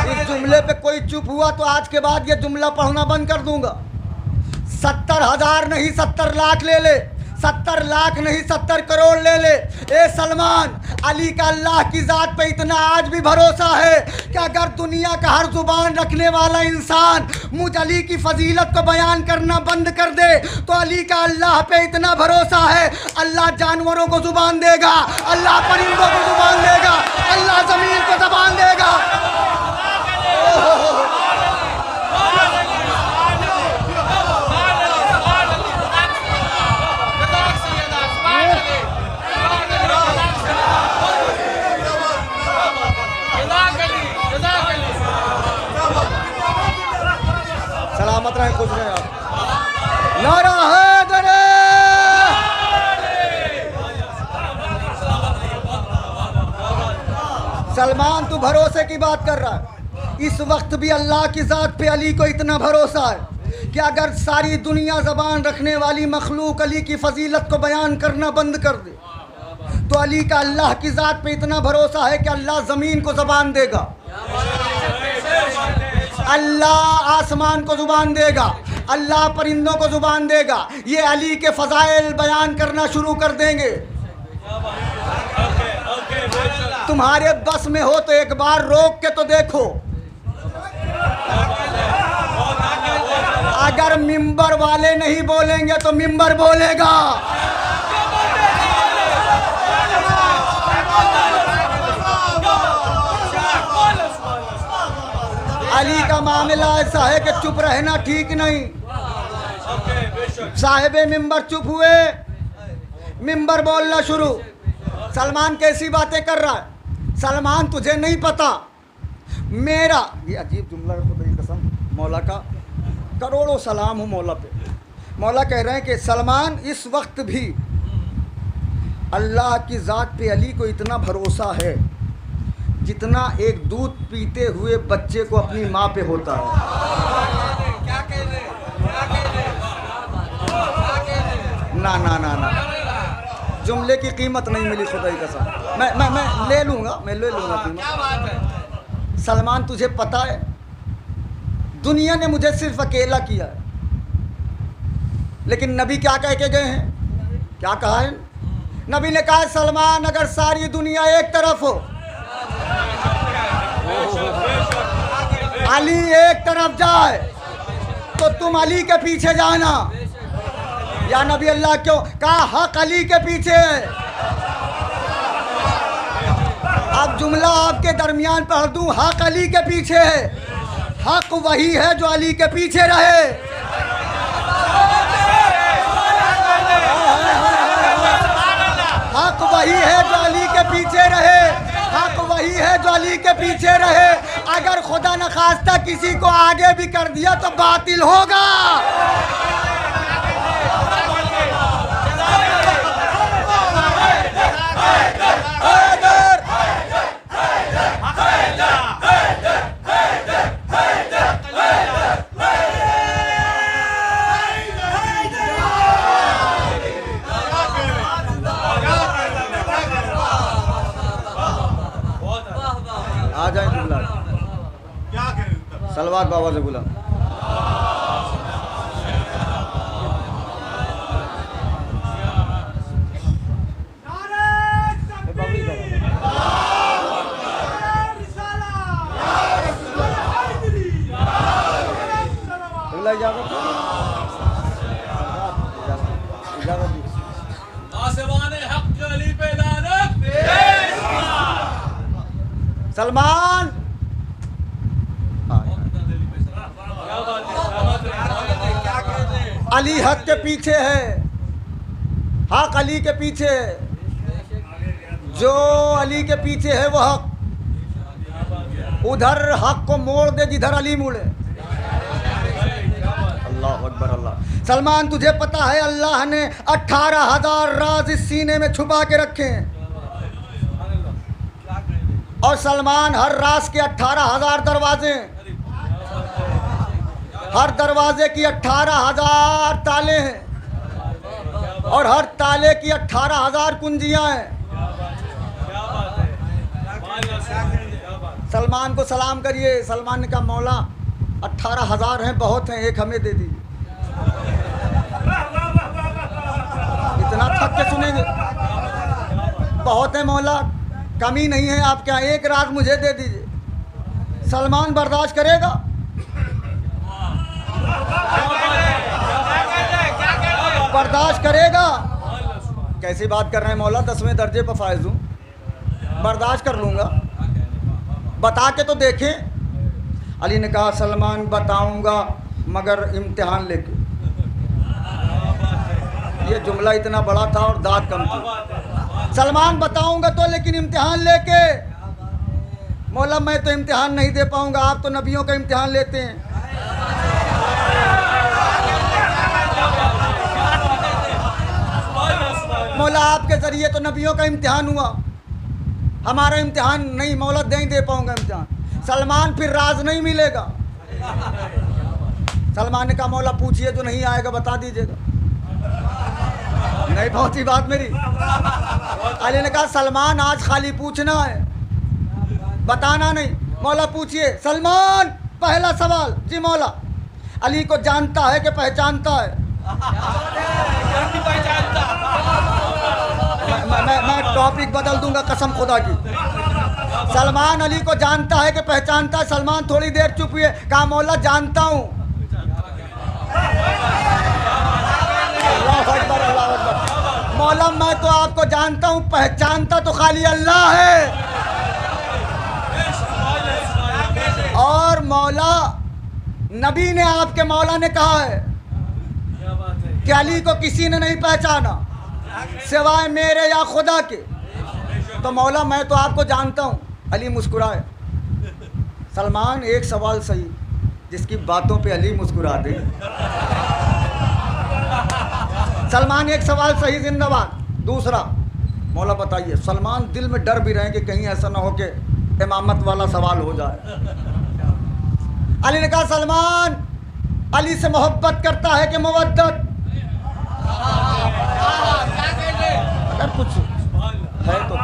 इस जुमले पे कोई चुप हुआ तो आज के बाद ये जुमला पढ़ना बंद कर दूंगा। 70 हज़ार नहीं 70 लाख ले ले, 70 लाख नहीं 70 करोड़ ले ले। ए सलमान, अली का अल्लाह की ज़ात पे इतना आज भी भरोसा है कि अगर दुनिया का हर जुबान रखने वाला इंसान मुझ अली की फजीलत को बयान करना बंद कर दे तो अली का अल्लाह पे इतना भरोसा है, अल्लाह जानवरों को जुबान देगा, अल्लाह परिंदों को जुबान देगा, अल्लाह ज़मीन को ज़बान देगा। सलामत रहे, खुश रहे आप। नारा हैदरी। सलमान, तू भरोसे की बात कर रहा है। इस वक्त भी अल्लाह की ज़ात पे अली को इतना भरोसा है कि अगर सारी दुनिया ज़बान रखने वाली मखलूक अली की फजीलत को बयान करना बंद कर दे तो अली का अल्लाह की ज़ात पे इतना भरोसा है कि अल्लाह ज़मीन को ज़बान देगा, अल्लाह आसमान को ज़ुबान देगा, अल्लाह परिंदों को ज़ुबान देगा। ये अली के फ़ज़ाइल बयान करना शुरू कर देंगे। तुम्हारे बस में हो तो एक बार रोक के तो देखो। अगर मिंबर वाले नहीं बोलेंगे तो मिंबर बोलेगा। अली का मामला ऐसा है कि चुप रहना ठीक नहीं। साहिबे मिंबर चुप हुए, मिंबर बोलना शुरू। सलमान कैसी बातें कर रहा है? सलमान, तुझे नहीं पता मेरा, ये अजीब जुमला है कसम मौला का, करोड़ों सलाम हो मौला पे। मौला कह रहे हैं कि सलमान, इस वक्त भी अल्लाह की ज़ात पे अली को इतना भरोसा है जितना एक दूध पीते हुए बच्चे को अपनी माँ पे होता है। ना ना ना ना, जुमले की कीमत नहीं मिली खुदा की कसम। मैं ले लूँगा कीमत। सलमान, तुझे पता है दुनिया ने मुझे सिर्फ अकेला किया है, लेकिन नबी क्या कह के गए हैं? क्या कहा है नबी ने? कहा सलमान अगर सारी दुनिया एक तरफ हो, अली एक तरफ जाए तो तुम अली के पीछे जाना। या नबी अल्लाह क्यों? कहा हक अली के पीछे है। अब जुमला आपके दरमियान पढ़ दूं, हक अली के पीछे है। हक वही है जो अली के पीछे रहे। हक वही है जो अली के पीछे रहे। हक वही है जो अली के पीछे रहे। अगर खुदा न खास्ता किसी को आगे भी कर दिया तो बातिल होगा। आ जाए जुमला सलवात बाबा से बोला। सलमान अली हक के पीछे है। हक अली के पीछे है। जो अली के पीछे है वो हक उधर हक को मोड़ दे जिधर अली मुड़े। अल्लाह अकबर अल्लाह। सलमान तुझे पता है अल्लाह ने 18,000 राज इस सीने में छुपा के रखे हैं और सलमान हर राज के 18,000 दरवाजे, हर दरवाजे की 18,000 ताले हैं और हर ताले की 18,000 कुंजियां हैं। सलमान को सलाम करिए। सलमान ने कहा मौला 18,000 हैं, बहुत हैं, एक हमें दे दीजिए। इतना थक के सुनेंगे? बहुत है मौला, कमी नहीं है आपके यहाँ, एक रात मुझे दे दीजिए। सलमान बर्दाश्त करेगा? बर्दाश्त करेगा? कैसी बात कर रहे हैं मौला, 10वें दर्जे पर फायज हूँ, बर्दाश्त कर लूँगा। बता के तो देखें। अली ने कहा सलमान बताऊँगा मगर इम्तिहान लेके। ये जुमला इतना बड़ा था और दाद कम थी। सलमान बताऊंगा तो लेकिन इम्तिहान लेके। मौला मैं तो इम्तिहान नहीं दे पाऊंगा, आप तो नबियों का इम्तिहान लेते हैं। मौला आपके जरिए तो नबियों का इम्तिहान हुआ, हमारा इम्तिहान नहीं। मौला नहीं दे पाऊंगा इम्तिहान। सलमान फिर राज नहीं मिलेगा। सलमान ने कहा मौला पूछिए, जो नहीं आएगा बता दीजिएगा। नहीं पहुंची बात मेरी। अली ने कहा सलमान आज खाली पूछना है, बताना नहीं। मौला पूछिए। सलमान पहला सवाल। जी मौला। अली को जानता है कि पहचानता है? मैं टॉपिक बदल दूंगा कसम खुदा की। सलमान अली को जानता है कि पहचानता है? सलमान थोड़ी देर चुप हुए। कहा मौला जानता हूँ। मौला मैं तो आपको जानता हूँ, पहचानता तो खाली अल्लाह है। और मौला नबी ने आपके मौला ने कहा है कि अली को किसी ने नहीं पहचाना सिवाय मेरे या खुदा के। तो मौला मैं तो आपको जानता हूँ। अली मुस्कुराए। सलमान एक सवाल सही, जिसकी बातों पे अली मुस्कुरा दे। सलमान एक सवाल सही, जिंदाबाद। दूसरा मौला बताइए। सलमान दिल में डर भी रहे कि कहीं ऐसा ना हो कि इमामत वाला सवाल हो जाए। अली ने कहा सलमान अली से मोहब्बत करता है कि मवद्दत? अगर कुछ है तो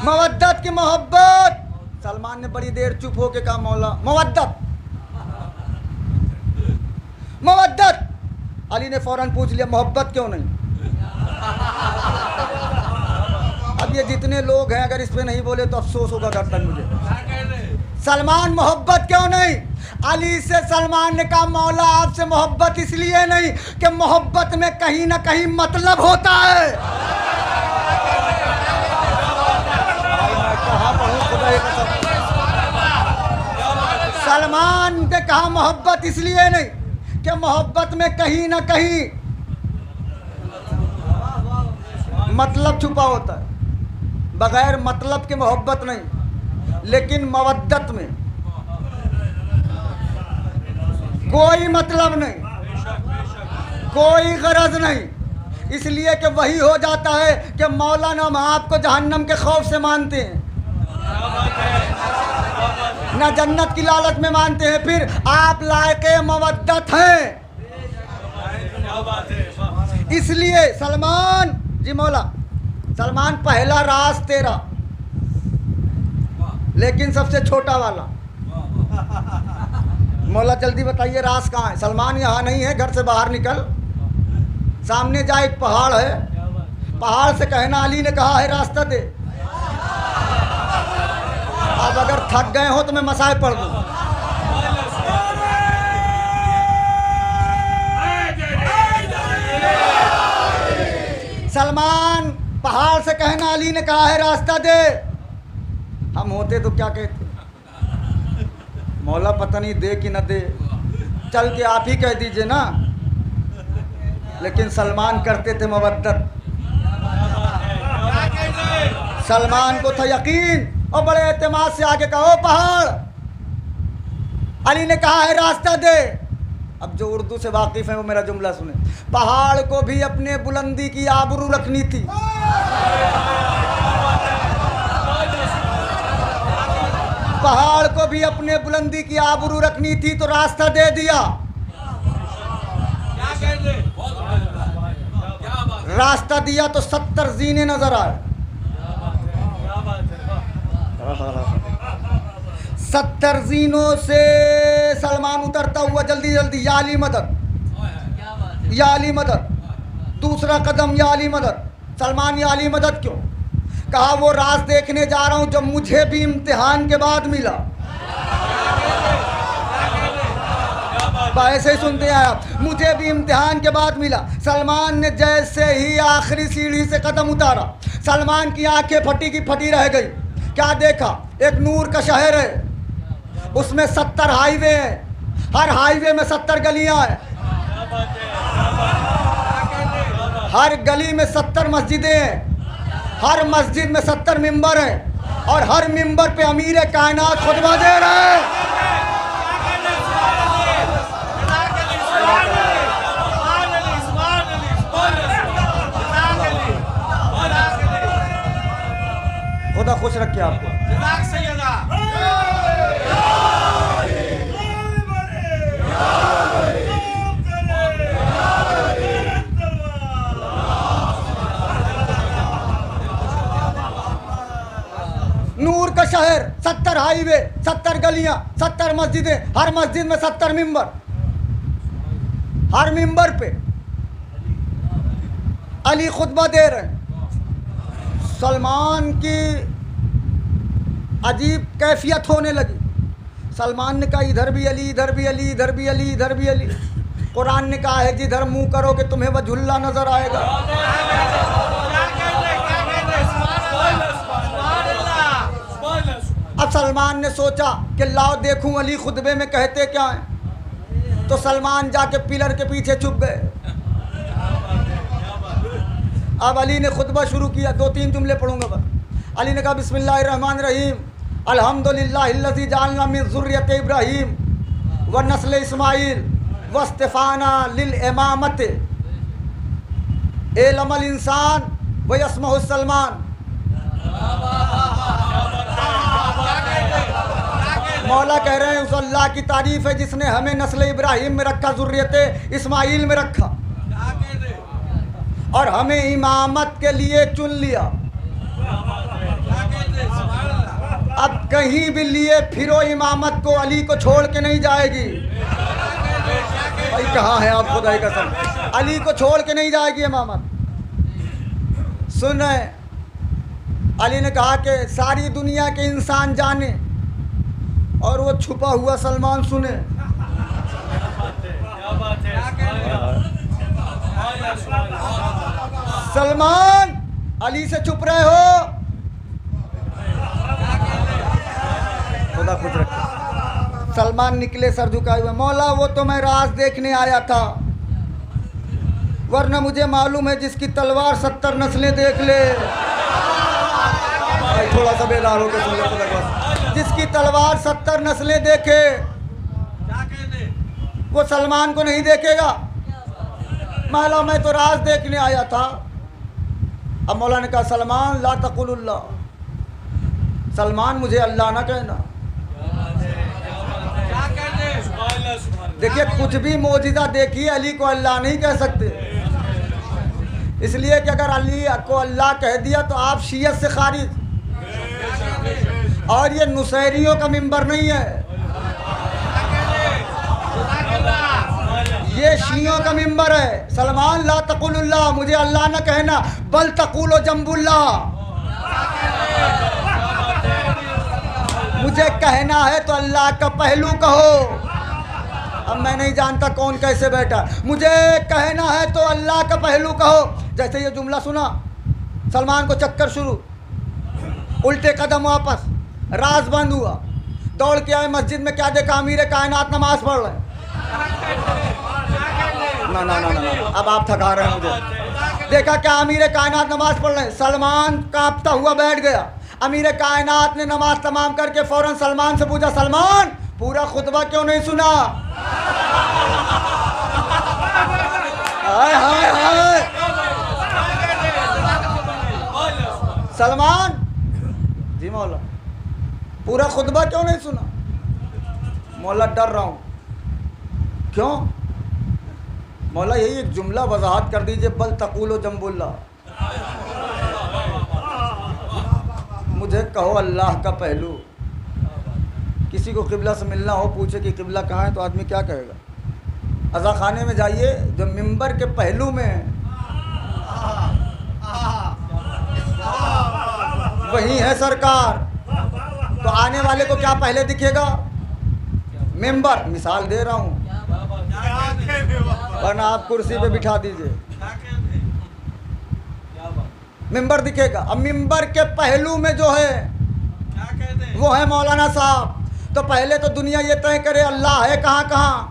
मवद्दत की मोहब्बत। सलमान ने बड़ी देर चुप होके कहा मौला मवद्दत। मवद्दत। अली ने फौरन पूछ लिया मोहब्बत क्यों नहीं। अब ये जितने लोग हैं अगर इस पे नहीं बोले तो अफसोस होगा घर तक मुझे। सलमान मोहब्बत क्यों नहीं? अली से सलमान ने कहा मौला आपसे मोहब्बत इसलिए नहीं कि मोहब्बत में कहीं ना कहीं मतलब होता है। सलमान ने कहा मोहब्बत इसलिए नहीं कि मोहब्बत में कहीं ना कहीं मतलब छुपा होता है। बगैर मतलब के मोहब्बत नहीं, लेकिन मवद्दत में कोई मतलब नहीं, कोई गरज नहीं, इसलिए कि वही हो जाता है कि मौलाना हम आपको जहन्नम के खौफ से मानते हैं, ना जन्नत की लालच में मानते हैं, फिर आप लायके मवद्दत हैं। इसलिए सलमान जी मौला, सलमान पहला राज तेरा, लेकिन सबसे छोटा वाला। मौला जल्दी बताइए राज कहाँ है? सलमान यहाँ नहीं है, घर से बाहर निकल, सामने जा एक पहाड़ है, पहाड़ से कहना अली ने कहा है रास्ता दे। अब अगर थक गए हो तो मैं मसाए पढ़ दूँ। सलमान पहाड़ से कहना अली ने कहा है रास्ता दे। हम होते तो क्या कहते? मौला पता नहीं दे कि न दे, चल के आप ही कह दीजिए ना। लेकिन सलमान करते थे मवद्दत। सलमान को था यकीन और बड़े एतमाद से आगे कहा ओ पहाड़, अली ने कहा है रास्ता दे। अब जो उर्दू से वाकिफ है वो मेरा जुमला सुने। पहाड़ को भी अपने बुलंदी की आबरू रखनी थी। पहाड़ को भी अपने बुलंदी की आबरू रखनी थी तो रास्ता दे दिया। रास्ता दिया तो 70 जीने नजर आए। 70 जीनों से सलमान उतरता हुआ जल्दी जल्दी या अली मदद, या अली मदद। दूसरा कदम या अली मदद। सलमान या अली मदद क्यों? कहा वो राज देखने जा रहा हूं जो मुझे भी इम्तिहान के बाद मिला। ऐसे ही सुनते हैं आप, मुझे भी इम्तिहान के बाद मिला। सलमान ने जैसे ही आखिरी सीढ़ी से कदम उतारा, सलमान की आंखें फटी की फटी रह गई। क्या देखा? एक नूर का शहर है, उसमें 70 हाईवे हैं, हर हाईवे में 70 गलियां हैं, हर गली में 70 मस्जिदें हैं, हर मस्जिद में 70 मिंबर हैं और हर मिंबर पे अमीर कायनात खुतबा दे रहे हैं। खुदा खुश रखे आपको। नूर का शहर, 70 हाईवे, 70 गलियां, 70 मस्जिदें, हर मस्जिद में 70 मिंबर, हर मिंबर पे अली खुतबा दे रहे हैं। सलमान की अजीब कैफियत होने लगी। सलमान ने कहा इधर भी अली, इधर भी अली, इधर भी अली, इधर भी अली। कुरान ने कहा है जिधर मुंह करोगे तुम्हें वजहुल्लाह नजर आएगा। अब सलमान ने सोचा कि लाओ देखूं अली खुतबे में कहते क्या हैं। तो सलमान जाके पिलर के पीछे छुप गए। अब अली ने खुतबा शुरू किया। 2-3 जुमले पढ़ूंगा बस। अली ने कहा बिस्मिल्लाहिर्रहमानिर्रहीम अल्हम्दुलिल्लाहिल्लज़ी जअलना मिन ज़ुर्रियत इब्राहीम व नस्ल इस्माईल वस्तफ़ाना लिल इमामत एलमल इंसान व यसमहु सलमान। मौला कह रहे हैं उस अल्लाह की तारीफ़ है जिसने हमें नस्ल इब्राहीम में रखा, ज़ुर्रियत इस्माईल में रखा और हमें इमामत के लिए चुन लिया। अब कहीं भी लिए फिरो इमामत को, अली को छोड़ के नहीं जाएगी। भाई कहाँ है आप, खुदाई कसम। अली को छोड़ के नहीं जाएगी इमामत। सुन रहे, अली ने कहा कि सारी दुनिया के इंसान जाने और वो छुपा हुआ सलमान सुने। सलमान, अली से छुप रहे हो? खुदा खुश रखे। सलमान निकले सर झुकाए हुए, मौला वो तो मैं राज देखने आया था, वरना मुझे मालूम है जिसकी तलवार 70 नस्लें देख ले। थोड़ा सा बेदार होकर सुन ले खुदा। जिसकी तलवार 70 नस्लें देखे वो सलमान को नहीं देखेगा। मौला मैं तो राज देखने आया था। अब मौला ने कहा सलमान ला तकुलुल्लाह, सलमान मुझे अल्लाह ना कहना। देखिए कुछ भी मौजिज़ा देखिए, अली को अल्लाह नहीं कह सकते, इसलिए कि अगर अली को अल्लाह कह दिया तो आप शियत से खारिज। और ये नुसैरियों का मिंबर नहीं है, ये शियों का मिंबर है। सलमान ला तकुलुल्लाह, मुझे अल्लाह न कहना, बल तकुलो जम्बुल्लाह, मुझे कहना है तो अल्लाह का पहलू कहो। अब मैं नहीं जानता कौन कैसे बैठा, मुझे कहना है तो अल्लाह का पहलू कहो। जैसे ये जुमला सुना, सलमान को चक्कर शुरू, उल्टे कदम वापस, राज बंद हुआ, दौड़ के आए मस्जिद में, क्या देखा? अमीर कायनात नमाज पढ़ रहे। ना ना ना ना, अब आप थका रहे हैं मुझे। देखा क्या? अमीर कायनात नमाज पढ़ रहे। सलमान कांपता हुआ बैठ गया। अमीर कायनात ने नमाज तमाम करके फौरन सलमान से पूछा, सलमान पूरा खुतबा क्यों नहीं सुना? हाय हाय हाय। सलमान जी मौला पूरा खुतबा क्यों नहीं सुना? मौला डर रहा हूँ। क्यों? मौला यही एक जुमला वजाहत कर दीजिए, बल तकुलो जम्बुल्ला, मुझे कहो अल्लाह का पहलू। किसी को किबला से मिलना हो, पूछे कि किबला कहाँ है, तो आदमी क्या कहेगा? अज़ा खाने में जाइए, जो मिंबर के पहलू में है वही है सरकार, तो आने वाले को क्या पहले दिखेगा? मिंबर। मिसाल दे रहा हूँ, वरना आप कुर्सी पे बिठा दीजिए, मिंबर दिखेगा। अब मिंबर के पहलू में जो है वो है मौलाना साहब। तो पहले तो दुनिया ये तय करे अल्लाह है कहाँ कहाँ।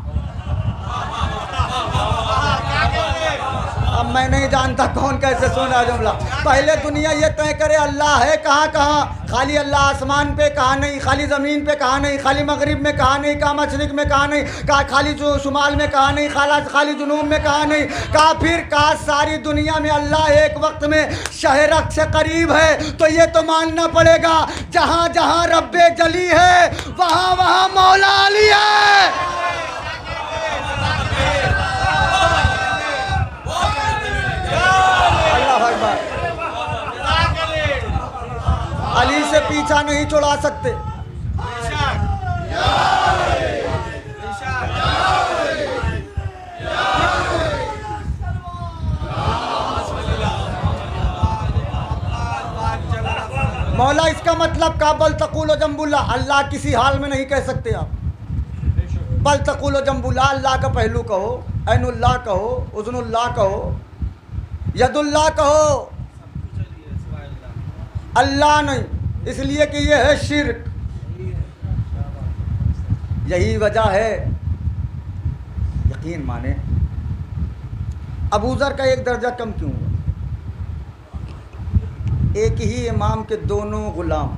अब मैं नहीं जानता कौन कैसे सुन रहा जुमला। पहले दुनिया ये तय करे अल्लाह है कहाँ कहाँ। खाली अल्लाह आसमान पे कहाँ नहीं, खाली ज़मीन पे कहाँ नहीं, खाली मगरिब में कहाँ नहीं, कहाँ मशरिक में कहाँ नहीं, कहा खाली जो शुमाल में कहाँ नहीं, खाली जुनूब में कहाँ नहीं, कहा फिर कहा सारी दुनिया में अल्लाह एक वक्त में शहरक से करीब है। तो ये तो मानना पड़ेगा जहाँ जहाँ रब्बे जली है वहाँ वहाँ मौला अली है। अली से पीछा नहीं छुड़ा सकते। मौला इसका मतलब का बल तकुलो जम्बुल्ला, अल्लाह किसी हाल में नहीं कह सकते आप। बल तकुलो जम्बुल्ला, अल्लाह का पहलू कहो, ऐनुल्लाह कहो, उज़्नुल्लाह कहो, यदुल्लाह कहो, अल्लाह नहीं, इसलिए कि यह है शिर्क। यही वजह है, यकीन माने अबू ज़र का एक दर्जा कम क्यों हुआ? एक ही इमाम के दोनों गुलाम,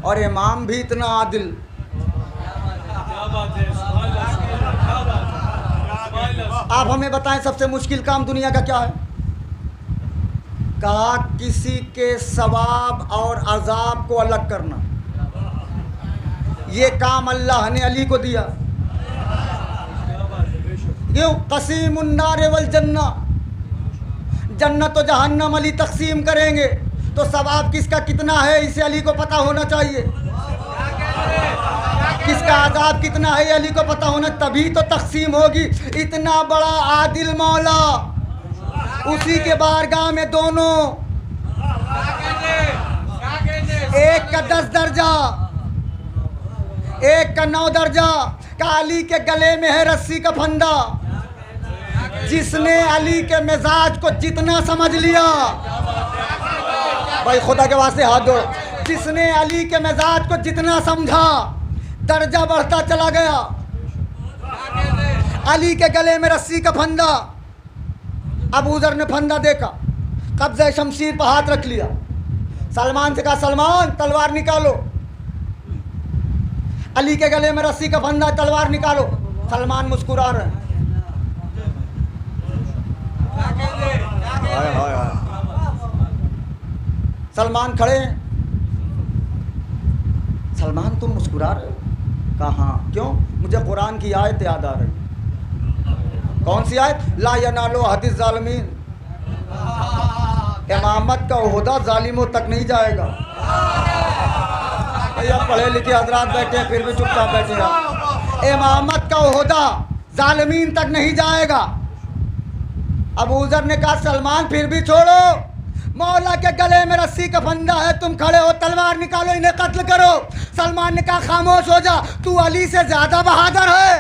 और इमाम भी इतना आदिल। आप हमें बताएं सबसे मुश्किल काम दुनिया का क्या है? कहा किसी के सवाब और अजाब को अलग करना। ये काम अल्लाह ने अली को दिया। क्यों? क़सीमुन्नार वल जन्ना, जन्नत और जहन्नम अली तकसीम करेंगे, तो सवाब किसका कितना है इसे अली को पता होना चाहिए। किसका आजाब कितना है अली को पता होना, तभी तो तकसीम होगी। इतना बड़ा आदिल मौला, उसी के बारगाह में दोनों, एक का 10 दर्जा, एक का 9 दर्जा। अली के गले में है रस्सी का फंदा। जिसने अली के मिजाज को जितना समझ लिया, भाई खुदा के वास्ते हाथ जोड़ो, जिसने अली के मिजाज को जितना समझा, दर्जा बढ़ता चला गया। अली के गले में रस्सी का फंदा, अबू ज़र ने फंदा देखा, कब्ज़े शमशीर पर हाथ रख लिया। सलमान से कहा, सलमान तलवार निकालो। अली के गले में रस्सी का फंदा, तलवार निकालो। सलमान मुस्कुरा रहे हैं। हाय हाय हाय। सलमान खड़े हैं। सलमान तुम मुस्कुरा रहे हो? कहा हाँ। क्यों? मुझे कुरान की आयत याद आ रही। कौन सी आयत? ला यनालो हदीस जालिमीन, इमामत का ओहदा जालिमों तक नहीं जाएगा। भैया पढ़े लिखे हजरात बैठे हैं, फिर भी चुपचाप बैठे हैं। इमामत का ओहदा जालिमीन तक नहीं जाएगा। अबू ज़र ने कहा, सलमान फिर भी छोड़ो, मौला के गले में रस्सी का फंदा है, तुम खड़े हो, तलवार निकालो, इन्हें कत्ल करो। सलमान ने कहा, खामोश हो जा, तू अली से ज्यादा बहादुर है।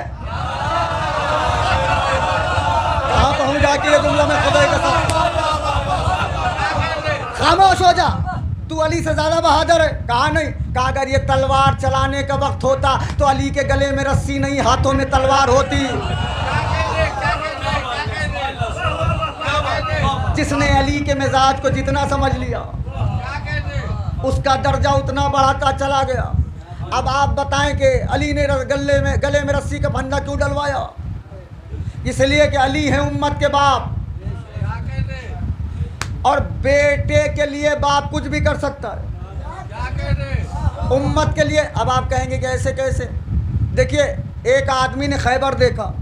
कहाँ पहुंच जाके ये जुमला में खुदा के साथ, खामोश हो जा, तू अली से ज्यादा बहादुर है। कहा नहीं। कहा अगर ये तलवार चलाने का वक्त होता तो अली के गले में रस्सी नहीं, हाथों में तलवार होती। जिसने अली के मिजाज को जितना समझ लिया, उसका दर्जा उतना बढ़ाता चला गया। अब आप बताएं कि अली ने गले में रस्सी का फंदा क्यों डलवाया? इसलिए कि अली है उम्मत के बाप, और बेटे के लिए बाप कुछ भी कर सकता है, उम्मत के लिए। अब आप कहेंगे कि ऐसे कैसे? देखिए, एक आदमी ने खैबर देखा,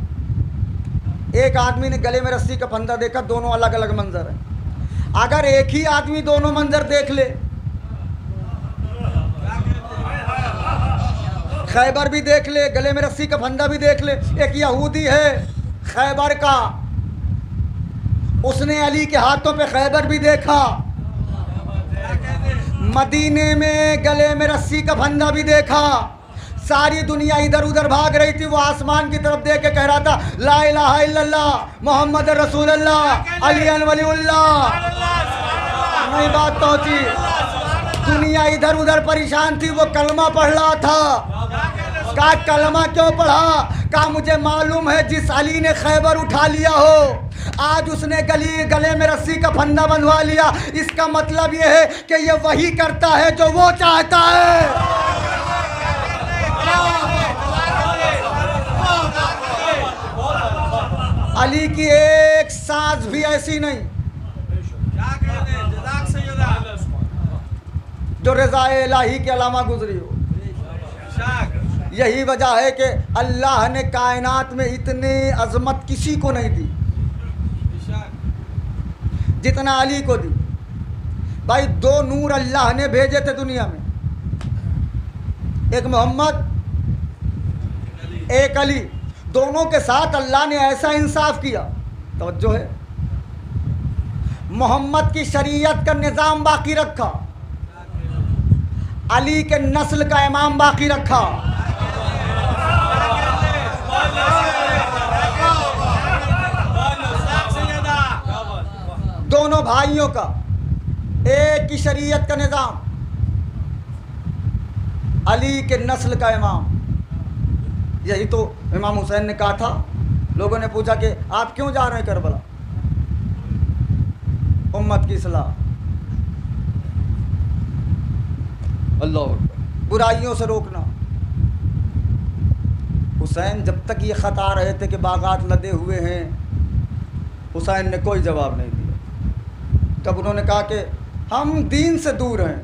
एक आदमी ने गले में रस्सी का फंदा देखा, दोनों अलग अलग मंजर हैं। अगर एक ही आदमी दोनों मंजर देख ले, खैबर भी देख ले, गले में रस्सी का फंदा भी देख ले। एक यहूदी है खैबर का, उसने अली के हाथों पे खैबर भी देखा, मदीने में गले में रस्सी का फंदा भी देखा। सारी दुनिया इधर उधर भाग रही थी, वो आसमान की तरफ देख के कह रहा था, ला इलाहा इल्लल्लाह मोहम्मद रसूलुल्लाह अली वलीउल्लाह। नहीं बात पहुंची। दुनिया इधर उधर परेशान थी, वो कलमा पढ़ रहा था। कहा कलमा क्यों पढ़ा? कहा मुझे मालूम है जिस अली ने खैबर उठा लिया हो, आज उसने गले में रस्सी का फंदा बंधवा लिया। इसका मतलब ये है कि ये वही करता है जो वो चाहता है। अली की एक सांस भी ऐसी नहीं जो रज़ाए इलाही के अलावा गुजरी हो। यही वजह है कि अल्लाह ने कायनात में इतनी अजमत किसी को नहीं दी जितना अली को दी। भाई, दो नूर अल्लाह ने भेजे थे दुनिया में, एक मोहम्मद, एक अली। दोनों के साथ अल्लाह ने ऐसा इंसाफ किया, तवज्जो है, मोहम्मद की शरीयत का निज़ाम बाकी रखा, अली के नस्ल का इमाम बाकी रखा। दोनों भाइयों का एक ही शरीयत का निज़ाम, अली के नस्ल का इमाम। यही तो इमाम हुसैन ने कहा था। लोगों ने पूछा कि आप क्यों जा रहे हैं करबला? उम्मत की इस्लाह, अल्लाह, बुराइयों से रोकना। हुसैन जब तक ये ख़त आ रहे थे कि बागात लदे हुए हैं, हुसैन ने कोई जवाब नहीं दिया। तब उन्होंने कहा कि हम दीन से दूर हैं,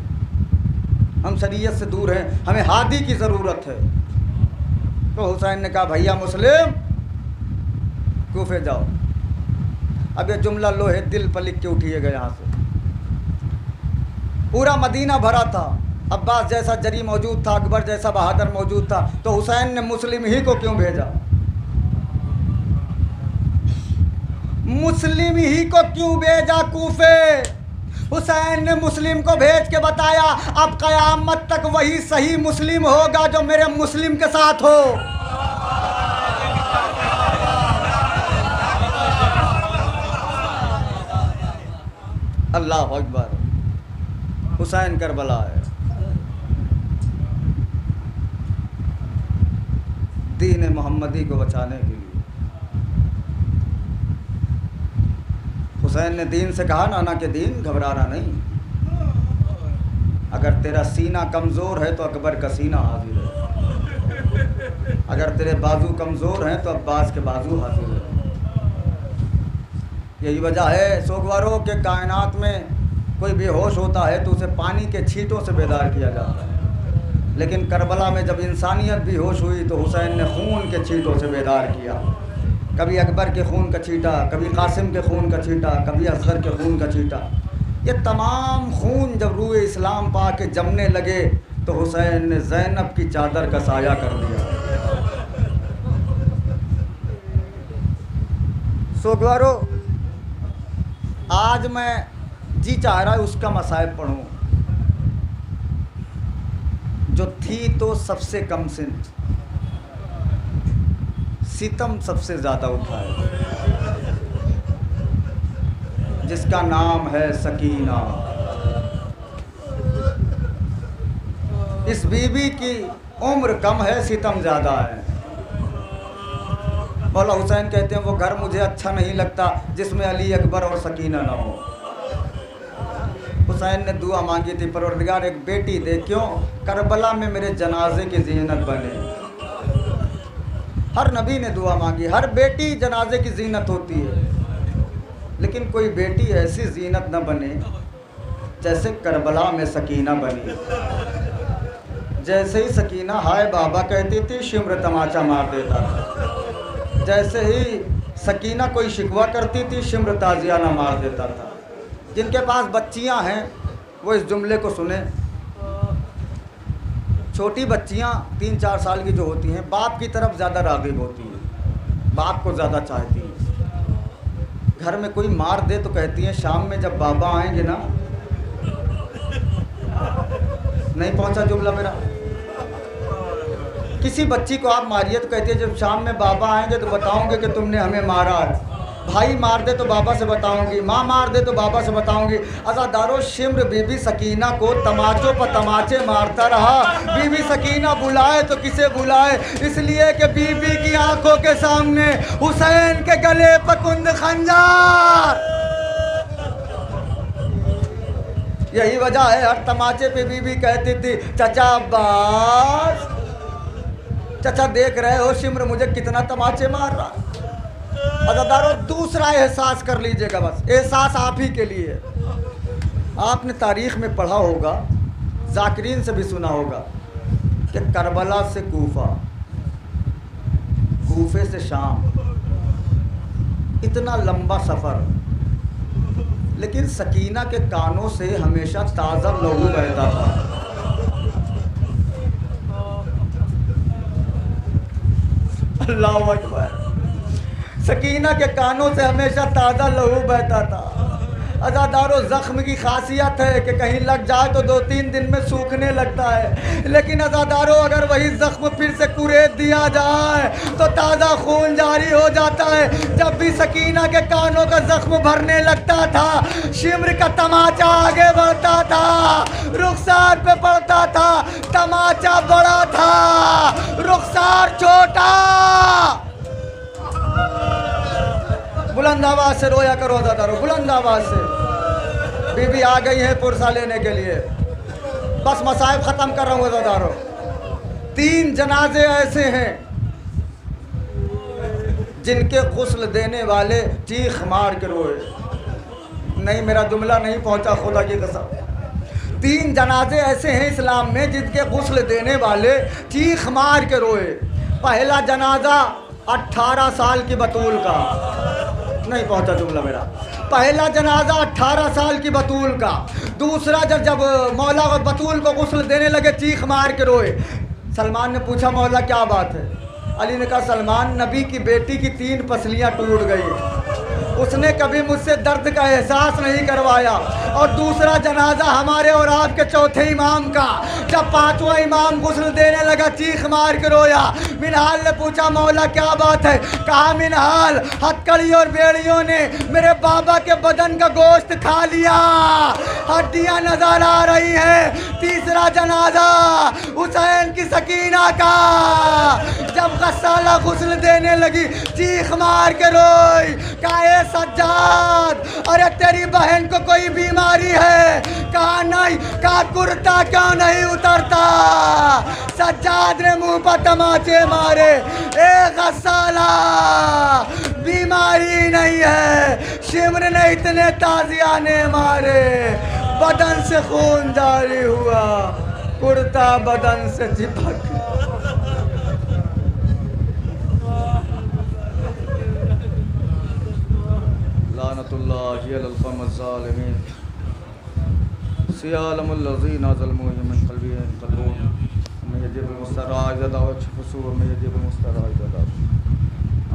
हम शरीयत से दूर हैं, हमें हादी की ज़रूरत है। तो हुसैन ने कहा, भैया मुस्लिम, कूफे जाओ। अब ये जुमला लोहे दिल पर लिख के उठिएगा यहाँ से। पूरा मदीना भरा था, अब्बास जैसा जरी मौजूद था, अकबर जैसा बहादुर मौजूद था, तो हुसैन ने मुस्लिम ही को क्यों भेजा? मुस्लिम ही को क्यों भेजा कूफे? हुसैन ने मुस्लिम को भेज के बताया अब क़यामत तक वही सही मुस्लिम होगा जो मेरे मुस्लिम के साथ हो। अल्लाह अकबर। हुसैन करबला है, दीन मोहम्मदी को बचाने के लिए। हुसैन ने दीन से कहा, नाना के दीन घबराना नहीं, अगर तेरा सीना कमज़ोर है तो अकबर का सीना हाजिर है, अगर तेरे बाजू कमज़ोर हैं तो अब्बास के बाजू हाजिर है। यही वजह है सोगवारों के कायनात में कोई बेहोश होता है तो उसे पानी के छींटों से बेदार किया जाता है, लेकिन करबला में जब इंसानियत बेहोश हुई तो हुसैन ने खून के छींटों से बेदार किया। कभी अकबर के खून का छींटा, कभी कासिम के खून का छींटा, कभी असगर के खून का छींटा। ये तमाम खून जब रूए इस्लाम पा के जमने लगे तो हुसैन ने ज़ैनब की चादर का साया कर दिया। सोगवारो, आज मैं जी चाह रहा है उसका मसाइब पढ़ूं जो थी तो सबसे कम सितम सबसे ज़्यादा उठाए, जिसका नाम है सकीना। इस बीबी की उम्र कम है, सितम ज़्यादा है। मौला हुसैन कहते हैं वो घर मुझे अच्छा नहीं लगता जिसमें अली अकबर और सकीना ना हो। हुसैन ने दुआ मांगी थी, परवरदिगार एक बेटी दे, क्यों? करबला में मेरे जनाजे की ज़ीनत बने। हर नबी ने दुआ मांगी, हर बेटी जनाजे की ज़ीनत होती है, लेकिन कोई बेटी ऐसी ज़ीनत न बने जैसे करबला में सकीना बनी। जैसे ही सकीना हाय बाबा कहती थी, शिम्र तमाचा मार देता था। जैसे ही सकीना कोई शिकवा करती थी, शिम्र ताजियाना मार देता था। जिनके पास बच्चियां हैं वो इस जुमले को सुने। छोटी बच्चियां 3-4 साल की जो होती हैं, बाप की तरफ ज़्यादा राग़िब होती हैं, बाप को ज़्यादा चाहती हैं। घर में कोई मार दे तो कहती हैं शाम में जब बाबा आएंगे ना, नहीं पहुंचा जुमला मेरा। किसी बच्ची को आप मारिए तो कहती है जब शाम में बाबा आएंगे तो बताओगे कि तुमने हमें मारा है। भाई मार दे तो बाबा से बताऊंगी, माँ मार दे तो बाबा से बताऊंगी। अज़ादारो, शिम्र बीबी सकीना को तमाचों पर तमाचे मारता रहा। बीबी सकीना बुलाए तो किसे बुलाए, इसलिए कि बीबी की आंखों के सामने हुसैन के गले पर कुंद खंजर। यही वजह है हर तमाचे पे बीबी कहती थी, चचा अब्बास, चचा देख रहे हो शिम्र मुझे कितना तमाचे मार रहा। अज़ादारो, दूसरा एहसास कर लीजिएगा, बस एहसास आप ही के लिए। आपने तारीख़ में पढ़ा होगा, ज़ाकिरीन से भी सुना होगा कि करबला से कूफा, कूफे से शाम, इतना लंबा सफ़र, लेकिन सकीना के कानों से हमेशा ताज़ा लहू बहता था। अल्लाह अकबर। सकीना के कानों से हमेशा ताज़ा लहू बहता था। अज़ादारो, ज़ख्म की खासियत है कि कहीं लग जाए तो 2-3 दिन में सूखने लगता है, लेकिन अज़ादारो अगर वही ज़ख्म फिर से कुरेद दिया जाए तो ताज़ा खून जारी हो जाता है। जब भी सकीना के कानों का ज़ख्म भरने लगता था, शिम्र का तमाचा आगे बढ़ता था, रुखसार पे पड़ता था। तमाचा बड़ा था, रुखसार छोटा। बुलंद आवाज़ से रोया करो अज़ादारो, बुलंद आवाज़ से। बीबी आ गई है पुरसा लेने के लिए, बस मसाइब ख़त्म कर रहा हूँ अज़ादारो। 3 जनाजे ऐसे हैं जिनके गुस्ल देने वाले चीख मार के रोए। नहीं, मेरा जुमला नहीं पहुँचा, खुदा की कसम। 3 जनाजे ऐसे हैं इस्लाम में जिनके गुस्ल देने वाले चीख मार के रोए। पहला जनाजा 18 साल की बतूल का, नहीं पहुंचा जुमला मेरा। पहला जनाजा 18 साल की बतूल का, दूसरा जब मौला बतूल को गुस्ल देने लगे चीख मार के रोए। सलमान ने पूछा मौला क्या बात है? अली ने कहा सलमान, नबी की बेटी की 3 पसलियाँ टूट गई, उसने कभी मुझसे दर्द का एहसास नहीं करवाया। और दूसरा जनाजा हमारे और आपके चौथे इमाम का, जब 5वां इमाम गुस्ल देने लगा चीख मार के रोया। मिनहाल ने पूछा मौला क्या बात है? कहा मिनहाल, हथकड़ी और बेड़ियों ने मेरे बाबा के बदन का गोश्त खा लिया, हड्डियां नजर आ रही हैं। तीसरा जनाजा हुसैन की सकीना का, जब गस्साला गुस्ल देने लगी चीख मार के रोई। कहा सज्जाद, अरे तेरी बहन को कोई बीमारी है? कहा नहीं। कहा कुर्ता क्यों नहीं उतरता? सज्जाद ने मुंह पर तमाचे मारे। ए गस्साला, बीमारी नहीं है, शिमर ने इतने ताजियाने मारे, बदन से खून जारी हुआ, कुर्ता बदन से चिपक। लानतुल्लाहि अलल क़ौमिज़ ज़ालिमीन सियालमुल्लज़ीना ज़लमू मिन क़ल्बिहिम क़ल्बून अमयजिबुल मुस्तराइज़ दावछफसु अमयजिबुल मुस्तराइज़ दाव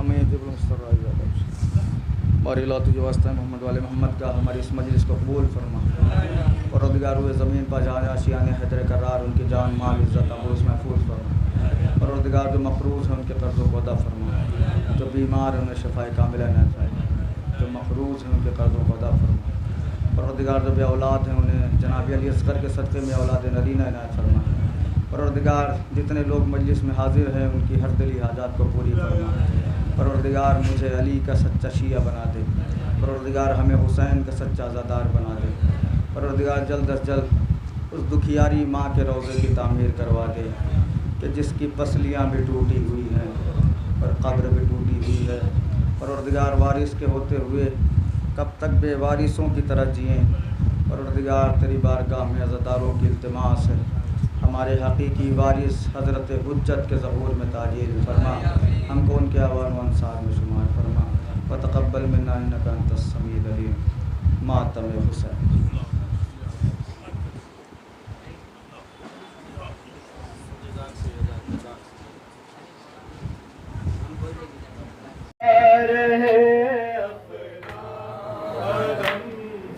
अमयजिबुल मुस्तराइज़ दाव। और इला तुझे वास्ता मोहम्मद वाले मोहम्मद का हमारी इस मजलिस को कबूल फरमा। परवरदिगार हुए ज़मीन पर जहाँ आशियाने हैदर करार, उनकी जान माल इज़्ज़त आबरूज़ महफूज़ फरमा। परवरदिगार जो मक़रूज़ हैं उनके कर्ज़ों को अदा फरमा, जो बीमार हैं उन्हें शफ़ाए कामिला इनायत फरमा, जो मक़रूज़ हैं उनके कर्ज़ों को अदा फरमा। परवरदिगार जो बे औलाद हैं उन्हें जनाब अली असग़र के सदक़े में औलाद नरीना इनायत फरमा। परवरदिगार जितने लोग मजलिस में हाजिर हैं उनकी हर दिली हाजात को पूरी फरमा। परवरदिगार मुझे अली का सच्चा शिया बना दे। परवरदिगार हमें हुसैन का सच्चा अज़ादार बना दे। परवरदिगार जल्द अज जल्द उस दुखियारी माँ के रोज़े की तामीर करवा दे कि जिसकी पसलियाँ भी टूटी हुई हैं और कब्र भी टूटी हुई है। परवरदिगार वारिस के होते हुए कब तक बेवारिसों की तरह जिएँ। परवरदिगार तेरी बारगाह में अज़ादारों की इल्तिमास है, हमारे हकीकी वारिस हज़रत हुज्जत के ज़हूर में ताजील फरमा, हमको उनके आवान व अंसार में शुमार फरमा। व तक़ब्बल मिन्ना इन्नका अंतस समीउल अलीम। मातम हुसैन।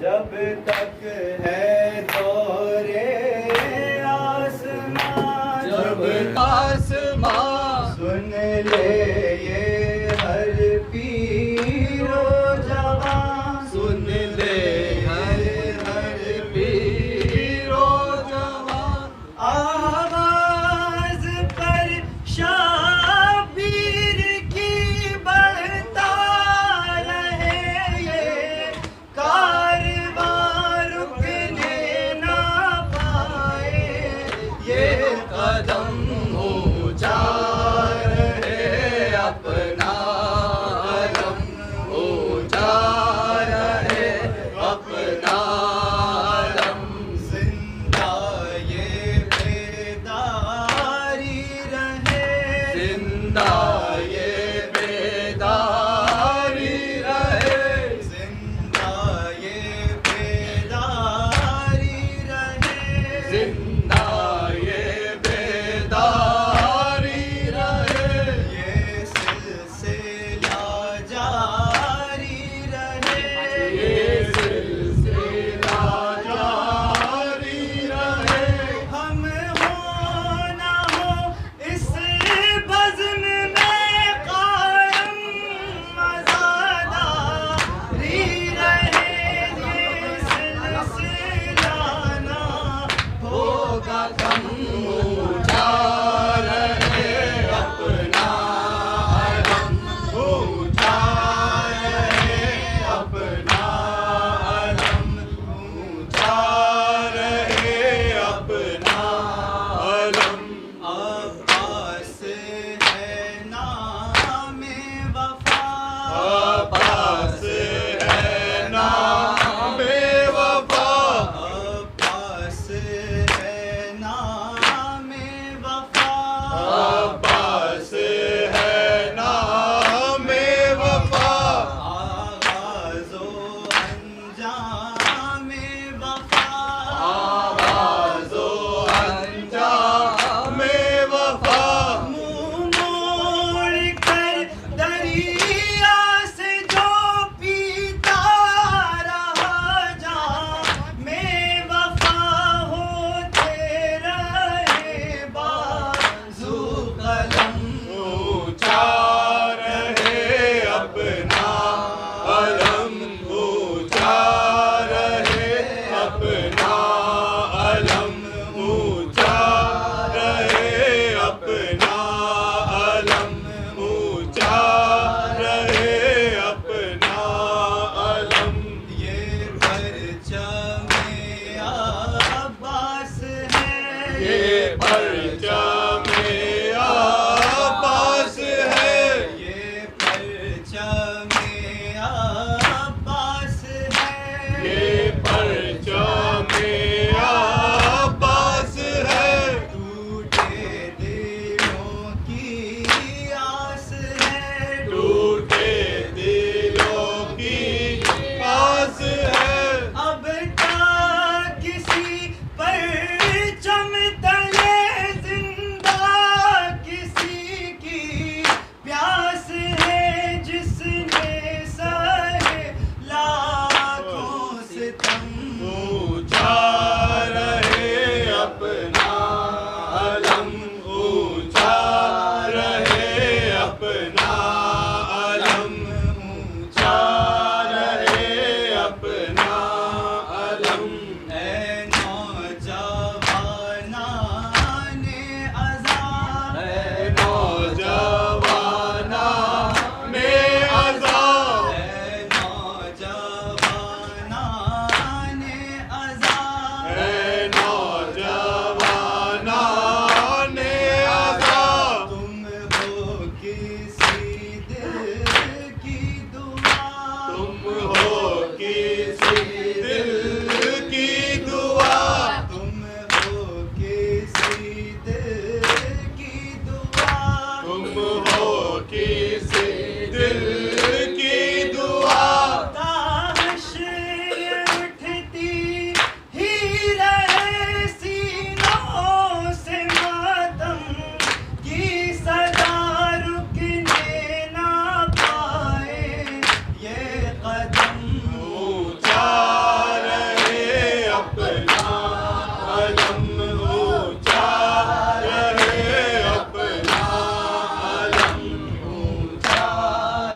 जब तक है दौरे आसमां, जब आसमां सुन ले ये हर पीरो जवान, सुन ले हर पीरो जवान। आवाज़ पर शाबीर की बढ़ता रहे ये कारवां रुकने ना पाए, ये कदम ऊंचा रहे अपना कदम ऊंचा रहे अपना कदम, जिंदा ये बेदारी रहे, जिंदा